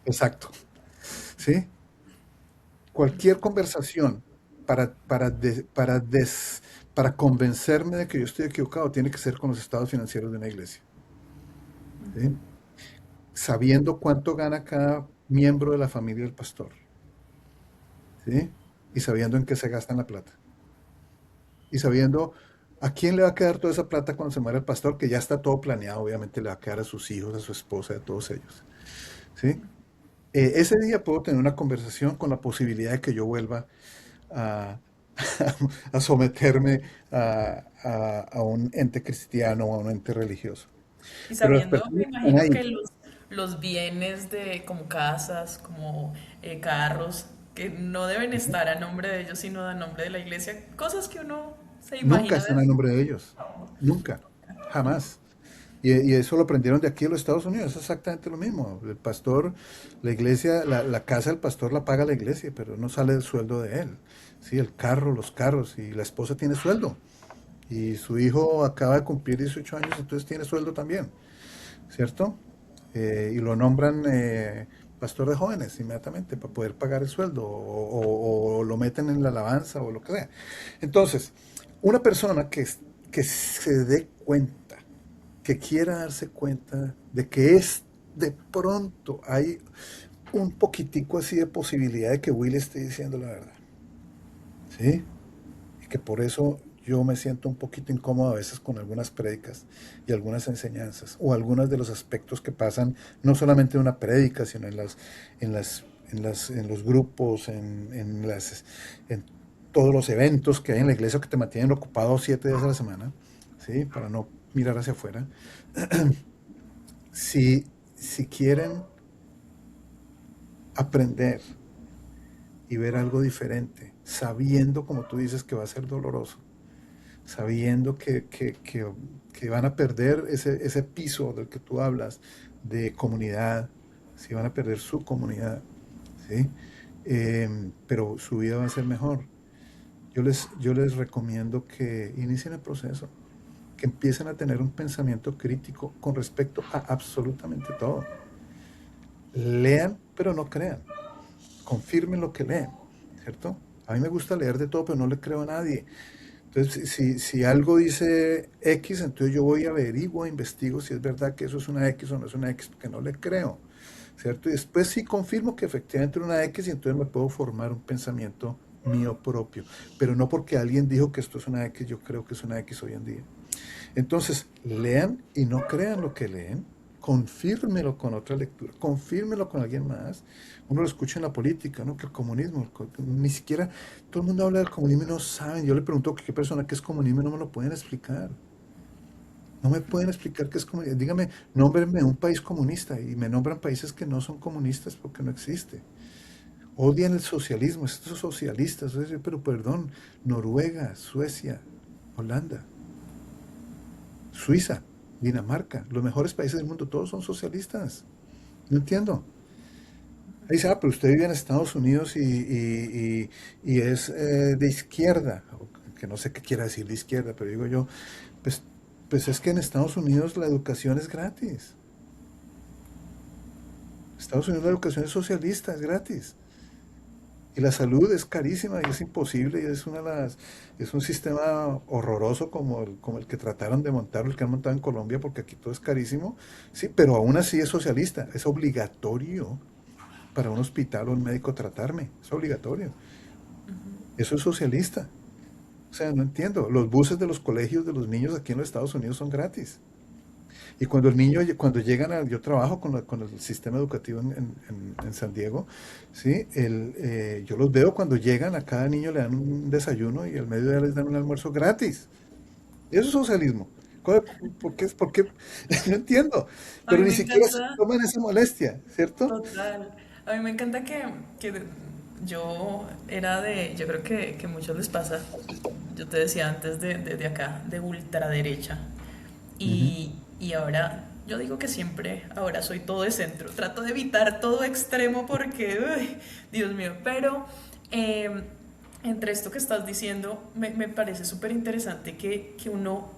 Exacto. ¿Sí? Cualquier conversación para convencerme de que yo estoy equivocado tiene que ser con los estados financieros de una iglesia. ¿Sí? Sabiendo cuánto gana cada miembro de la familia del pastor. ¿Sí? Y sabiendo en qué se gasta la plata. Y sabiendo a quién le va a quedar toda esa plata cuando se muera el pastor, que ya está todo planeado, obviamente le va a quedar a sus hijos, a su esposa, a todos ellos. ¿Sí? Ese día puedo tener una conversación con la posibilidad de que yo vuelva a, a someterme a un ente cristiano o a un ente religioso. Y Pero las sabiendo, me personas que están imagino ahí, que los bienes de como casas, como carros, que no deben estar a nombre de ellos, sino a nombre de la iglesia, cosas que uno se nunca imagina de están a eso. nombre de ellos. Nunca. Jamás. Y eso lo aprendieron de aquí en los Estados Unidos, es exactamente lo mismo. El pastor, la iglesia, la casa del pastor la paga la iglesia, pero no sale del sueldo de él. Sí, el carro, los carros, y la esposa tiene sueldo. Y su hijo acaba de cumplir 18 años, entonces tiene sueldo también, ¿cierto? Y lo nombran pastor de jóvenes inmediatamente para poder pagar el sueldo, o lo meten en la alabanza o lo que sea. Entonces, una persona que se dé cuenta, que quiera darse cuenta de que es de pronto hay un poquitico así de posibilidad de que Will esté diciendo la verdad, ¿sí? Y que por eso yo me siento un poquito incómodo a veces con algunas prédicas y algunas enseñanzas o algunos de los aspectos que pasan no solamente en una prédica, sino en los grupos, en todos los eventos que hay en la iglesia que te mantienen ocupado 7 días a la semana, ¿sí? Para no mirar hacia afuera. Si quieren aprender y ver algo diferente, sabiendo, como tú dices, que va a ser doloroso, sabiendo que van a perder ese piso del que tú hablas de comunidad, si van a perder su comunidad, ¿sí? Pero su vida va a ser mejor. Yo les recomiendo que inicien el proceso, que empiecen a tener un pensamiento crítico con respecto a absolutamente todo. Lean, pero no crean. Confirmen lo que leen, ¿cierto? A mí me gusta leer de todo, pero no le creo a nadie. Entonces, si algo dice X, entonces yo voy a averiguo, investigo si es verdad que eso es una X o no es una X, porque no le creo, ¿cierto? Y después sí confirmo que efectivamente es una X y entonces me puedo formar un pensamiento mío propio, pero no porque alguien dijo que esto es una X, yo creo que es una X hoy en día. Entonces, lean y no crean lo que leen, confírmelo con otra lectura, confírmelo con alguien más. Uno lo escucha en la política, ¿no? Que el comunismo, ni siquiera todo el mundo habla del comunismo y no saben. Yo le pregunto a qué persona qué es comunismo y no me lo pueden explicar. No me pueden explicar qué es comunismo. Dígame, nómbrenme un país comunista y me nombran países que no son comunistas porque no existe. Odian el socialismo, estos socialistas, pero perdón, Noruega, Suecia, Holanda, Suiza, Dinamarca, los mejores países del mundo, todos son socialistas. No entiendo. Ahí dice, pero usted vive en Estados Unidos y es de izquierda, que no sé qué quiera decir de izquierda, pero digo yo, pues, pues es que en Estados Unidos la educación es gratis. Estados Unidos la educación es socialista, es gratis. Y la salud es carísima y es imposible y es un sistema horroroso como el que trataron de montar, el que han montado en Colombia, porque aquí todo es carísimo. Sí, pero aún así es socialista, es obligatorio para un hospital o un médico tratarme, es obligatorio. Eso es socialista. O sea, no entiendo. Los buses de los colegios de los niños aquí en los Estados Unidos son gratis. Y cuando llegan yo trabajo con el sistema educativo en San Diego, ¿sí? Yo los veo cuando llegan, a cada niño le dan un desayuno y al mediodía les dan un almuerzo gratis. Eso es socialismo. ¿Por qué? No entiendo, A mí pero ni me siquiera se encanta. toman esa molestia, ¿cierto? Total. A mí me encanta que yo era yo creo que a muchos les pasa, yo te decía antes de acá, de ultraderecha. Ujú. Y ahora, yo digo que siempre, ahora soy todo de centro. Trato de evitar todo extremo porque, uy, Dios mío, pero eh, entre esto que estás diciendo, me parece súper interesante que uno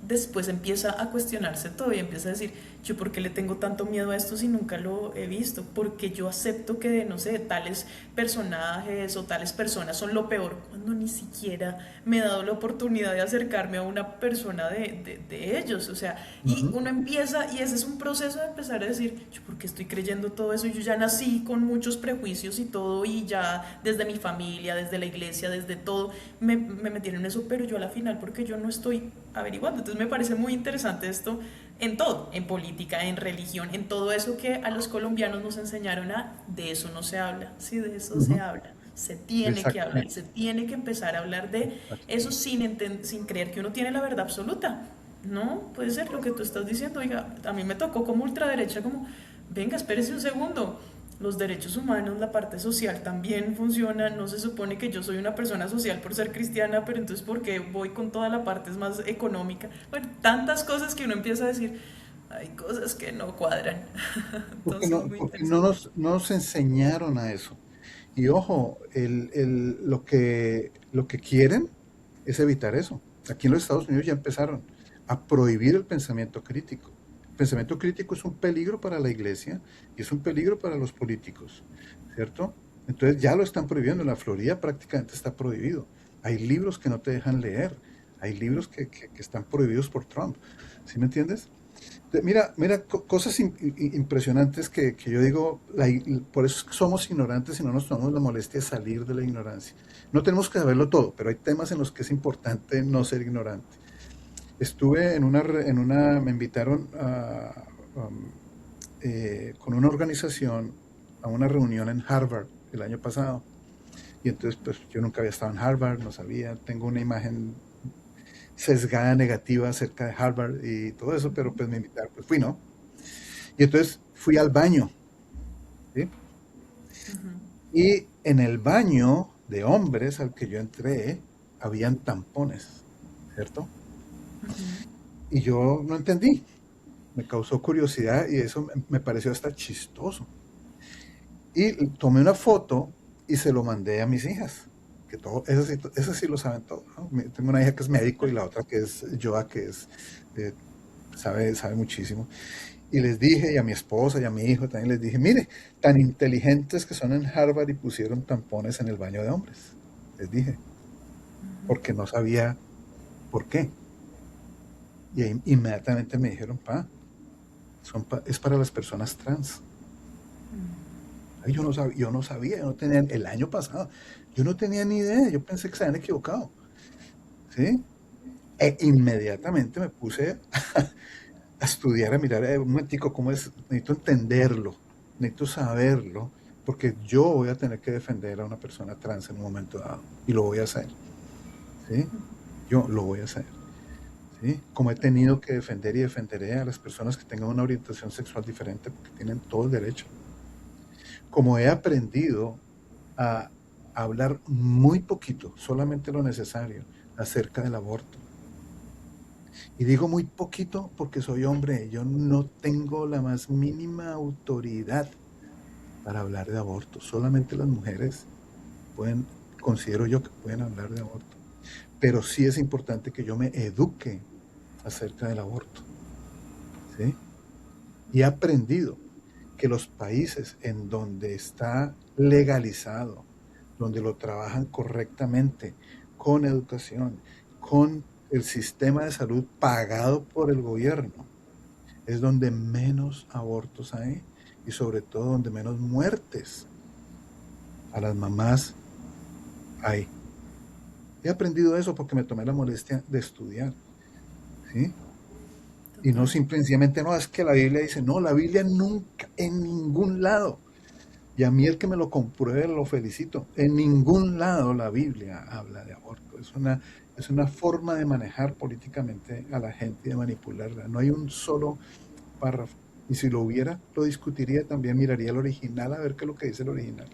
después empieza a cuestionarse todo y empieza a decir, yo por qué le tengo tanto miedo a esto si nunca lo he visto, porque yo acepto que, no sé, tales personajes o tales personas son lo peor cuando ni siquiera me he dado la oportunidad de acercarme a una persona de ellos, o sea, y Ujú. uno empieza, y ese es un proceso de empezar a decir, yo por qué estoy creyendo todo eso, yo ya nací con muchos prejuicios y todo, y ya desde mi familia, desde la iglesia, desde todo, me metieron en eso, pero yo a la final, porque yo no estoy averiguando, entonces me parece muy interesante esto en todo, en política, en religión, en todo eso que a los colombianos nos enseñaron de eso no se habla, sí, de eso se Ujú. habla, se tiene que hablar, Exactamente. se tiene que empezar a hablar de eso Exactamente. sin creer que uno tiene la verdad absoluta. No, puede ser lo que tú estás diciendo, oiga, a mí me tocó como ultraderecha, como, venga, espérese un segundo, los derechos humanos, la parte social también funciona, no se supone que yo soy una persona social por ser cristiana, pero entonces ¿por qué voy con toda la parte más económica? Bueno, tantas cosas que uno empieza a decir, hay cosas que no cuadran, entonces muy Porque no interesante. no nos enseñaron a eso. Y ojo, lo que quieren es evitar eso. Aquí en los Estados Unidos ya empezaron a prohibir el pensamiento crítico. El pensamiento crítico es un peligro para la iglesia y es un peligro para los políticos, ¿cierto? Entonces ya lo están prohibiendo. En la Florida prácticamente está prohibido. Hay libros que no te dejan leer. Hay libros que están prohibidos por Trump. ¿Sí me entiendes? Mira, cosas impresionantes que yo digo, por eso es que somos ignorantes y no nos tomamos la molestia de salir de la ignorancia. No tenemos que saberlo todo, pero hay temas en los que es importante no ser ignorante. Estuve me invitaron con una organización a una reunión en Harvard el año pasado. Y entonces, pues yo nunca había estado en Harvard, no sabía, tengo una imagen sesgada negativa acerca de Harvard y todo eso, pero pues me invitaron, pues fui, ¿no? Y entonces fui al baño, ¿sí? Y en el baño de hombres al que yo entré, habían tampones, ¿cierto? Y yo no entendí, me causó curiosidad y eso me pareció hasta chistoso. Y tomé una foto y se lo mandé a mis hijas, que todo, eso sí lo saben todo, ¿no? Tengo una hija que es médico y la otra que es Joa, que es, eh, sabe muchísimo. Y les dije, y a mi esposa y a mi hijo también les dije, mire, tan inteligentes que son en Harvard y pusieron tampones en el baño de hombres. Les dije, porque no sabía por qué. Y ahí inmediatamente me dijeron, es para las personas trans. Ay, yo no tenía, el año pasado, yo no tenía ni idea, yo pensé que se habían equivocado, ¿sí? E inmediatamente me puse a estudiar, a mirar un momentico cómo es, necesito entenderlo, necesito saberlo, porque yo voy a tener que defender a una persona trans en un momento dado, y lo voy a hacer, ¿sí? Yo lo voy a hacer, ¿sí? Como he tenido que defender y defenderé a las personas que tengan una orientación sexual diferente, porque tienen todo el derecho. Como he aprendido a hablar muy poquito, solamente lo necesario, acerca del aborto. Y digo muy poquito porque soy hombre, yo no tengo la más mínima autoridad para hablar de aborto. Solamente las mujeres pueden, considero yo que pueden hablar de aborto. Pero sí es importante que yo me eduque acerca del aborto, ¿sí? Y he aprendido que los países en donde está legalizado, donde lo trabajan correctamente, con educación, con el sistema de salud pagado por el gobierno, es donde menos abortos hay y sobre todo donde menos muertes a las mamás hay. He aprendido eso porque me tomé la molestia de estudiar, ¿sí? Y no Total. simplemente, no, es que la Biblia dice, no, la Biblia nunca, en ningún lado Y a mí el que me lo compruebe lo felicito. En ningún lado la Biblia habla de aborto. Es una forma de manejar políticamente a la gente y de manipularla. No hay un solo párrafo. Y si lo hubiera, lo discutiría también, miraría el original a ver qué es lo que dice el original,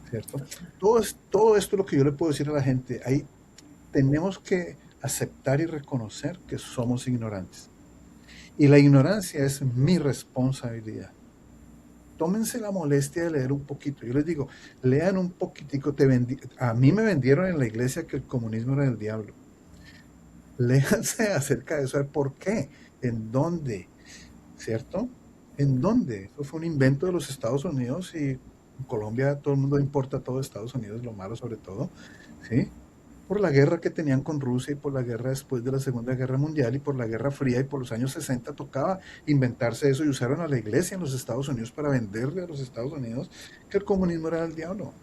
¿cierto? Todo esto es lo que yo le puedo decir a la gente. Ahí tenemos que aceptar y reconocer que somos ignorantes. Y la ignorancia es mi responsabilidad. Tómense la molestia de leer un poquito. Yo les digo, lean un poquitico. A mí me vendieron en la iglesia que el comunismo era del diablo. Léanse acerca de eso, a ver por qué, en dónde, ¿cierto? ¿En dónde? Eso fue un invento de los Estados Unidos y en Colombia todo el mundo importa todo Estados Unidos, lo malo sobre todo, ¿sí? Por la guerra que tenían con Rusia y por la guerra después de la Segunda Guerra Mundial y por la Guerra Fría y por los años 60 tocaba inventarse eso y usaron a la iglesia en los Estados Unidos para venderle a los Estados Unidos que el comunismo era el diablo,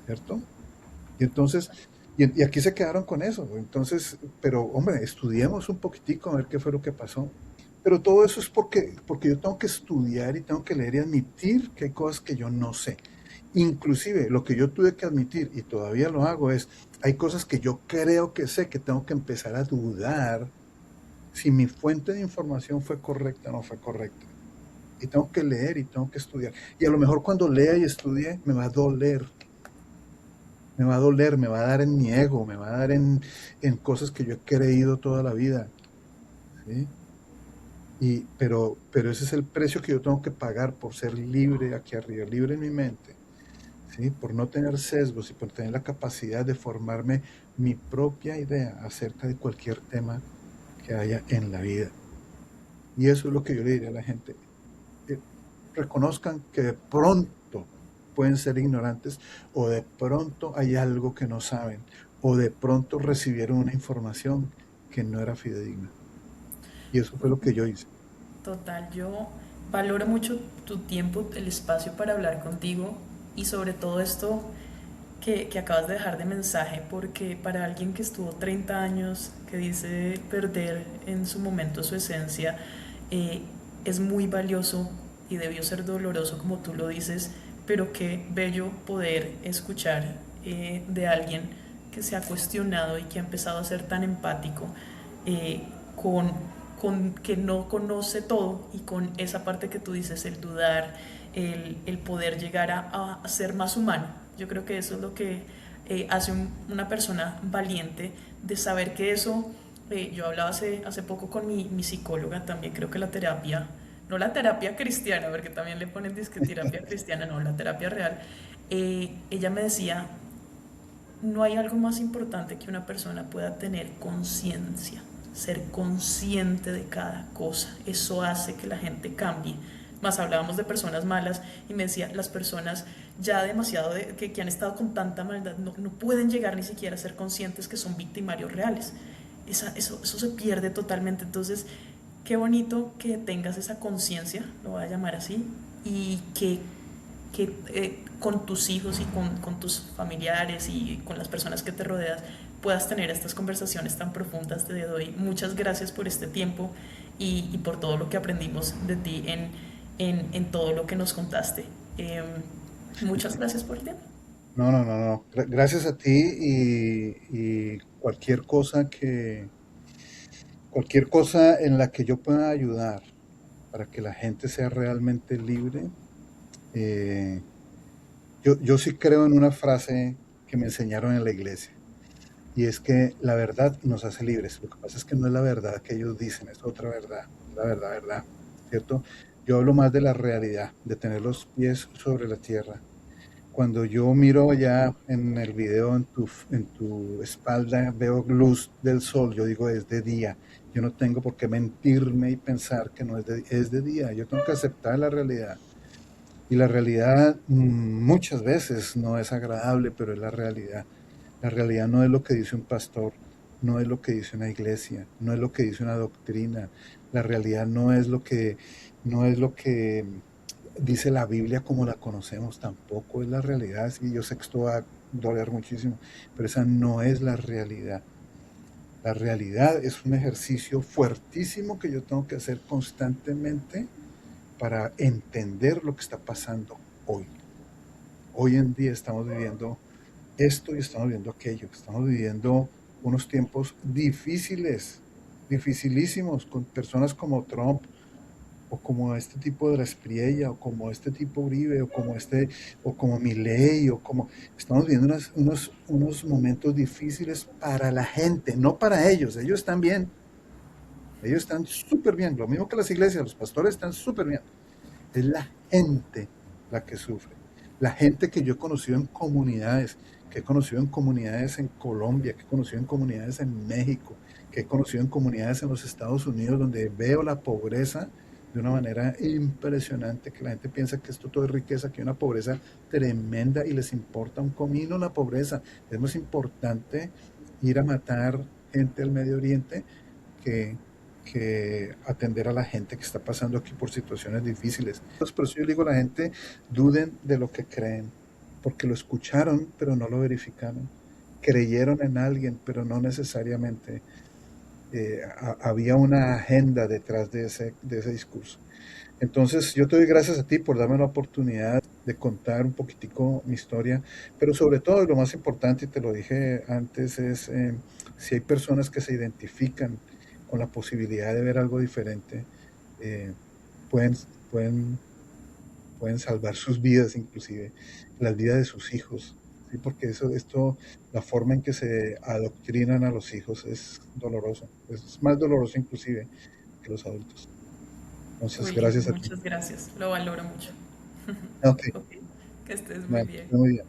¿cierto? Y entonces, y aquí se quedaron con eso. Entonces, pero hombre, estudiemos un poquitico a ver qué fue lo que pasó. Pero todo eso es porque yo tengo que estudiar y tengo que leer y admitir que hay cosas que yo no sé. Inclusive lo que yo tuve que admitir, y todavía lo hago, es, hay cosas que yo creo que sé, que tengo que empezar a dudar si mi fuente de información fue correcta o no fue correcta. Y tengo que leer y tengo que estudiar. Y a lo mejor cuando lea y estudie me va a doler. Me va a doler, me va a dar en mi ego, me va a dar en cosas que yo he creído toda la vida. ¿Sí? Pero ese es el precio que yo tengo que pagar por ser libre aquí arriba, libre en mi mente, ¿sí? Por no tener sesgos y por tener la capacidad de formarme mi propia idea acerca de cualquier tema que haya en la vida. Y eso es lo que yo le diría a la gente. Eh, Reconozcan que de pronto pueden ser ignorantes o de pronto hay algo que no saben o de pronto recibieron una información que no era fidedigna. Y eso fue lo que yo hice. Total, yo valoro mucho tu tiempo, el espacio para hablar contigo y sobre todo esto que acabas de dejar de mensaje, porque para alguien que estuvo 30 años, que dice perder en su momento su esencia, eh, es muy valioso y debió ser doloroso como tú lo dices, pero qué bello poder escuchar de alguien que se ha cuestionado y que ha empezado a ser tan empático eh, con, con que no conoce todo y con esa parte que tú dices, el dudar, el poder llegar a ser más humano. Yo creo que eso es lo que hace una persona valiente, de saber que eso, yo hablaba hace poco con mi psicóloga, también creo que la terapia, no la terapia cristiana, porque también le ponen disque terapia cristiana, no, la terapia real, ella me decía, no hay algo más importante que una persona pueda tener conciencia, ser consciente de cada cosa. Eso hace que la gente cambie. Más hablábamos de personas malas y me decía, las personas ya demasiado que han estado con tanta maldad no pueden llegar ni siquiera a ser conscientes que son victimarios reales. Eso se pierde totalmente. Entonces, qué bonito que tengas esa conciencia, lo voy a llamar así, y que con tus hijos y con tus familiares y con las personas que te rodeas puedas tener estas conversaciones tan profundas. Te doy muchas gracias por este tiempo y por todo lo que aprendimos de ti en todo lo que nos contaste. Muchas gracias por el tiempo. No, no, no, no. Gracias a ti y cualquier cosa en la que yo pueda ayudar para que la gente sea realmente libre. eh, yo sí creo en una frase que me enseñaron en la iglesia y es que la verdad nos hace libres. Lo que pasa es que no es la verdad que ellos dicen, es otra verdad, es la verdad, verdad, ¿cierto? Yo hablo más de la realidad, de tener los pies sobre la tierra. Cuando yo miro allá en el video en tu espalda, veo luz del sol, yo digo es de día. Yo no tengo por qué mentirme y pensar que no es de día. Yo tengo que aceptar la realidad. Y la realidad muchas veces no es agradable, pero es la realidad. La realidad no es lo que dice un pastor, no es lo que dice una iglesia, no es lo que dice una doctrina. La realidad no es lo que dice la Biblia como la conocemos, tampoco es la realidad. Sí, yo sé que esto va a doler muchísimo, pero esa no es la realidad. La realidad es un ejercicio fuertísimo que yo tengo que hacer constantemente para entender lo que está pasando hoy. Hoy en día estamos viviendo esto y estamos viviendo aquello. Estamos viviendo unos tiempos difíciles, dificilísimos, con personas como Trump, o como este tipo de la Espriella, o como este tipo Uribe, o como Milei, o como estamos viendo unos momentos difíciles para la gente, no para ellos. Ellos están bien, ellos están súper bien. Lo mismo que las iglesias, los pastores están súper bien. Es la gente la que sufre. La gente que yo he conocido en comunidades, que he conocido en comunidades en Colombia, que he conocido en comunidades en México, que he conocido en comunidades en los Estados Unidos, donde veo la pobreza de una manera impresionante, que la gente piensa que esto todo es riqueza, que hay una pobreza tremenda y les importa un comino la pobreza. Es más importante ir a matar gente del Medio Oriente que, que atender a la gente que está pasando aquí por situaciones difíciles. Entonces, por eso yo le digo a la gente, duden de lo que creen, porque lo escucharon, pero no lo verificaron. Creyeron en alguien, pero no necesariamente había una agenda detrás de ese discurso. Entonces, yo te doy gracias a ti por darme la oportunidad de contar un poquitico mi historia, pero sobre todo, y lo más importante, y te lo dije antes, es si hay personas que se identifican con la posibilidad de ver algo diferente, eh, pueden, pueden, pueden salvar sus vidas, inclusive las vidas de sus hijos, ¿sí? Porque la forma en que se adoctrinan a los hijos es doloroso, es más doloroso inclusive que los adultos. Entonces, William, gracias a ti. muchas gracias. Lo valoro mucho. Ok, Ok, que estés muy bueno, bien. muy bien.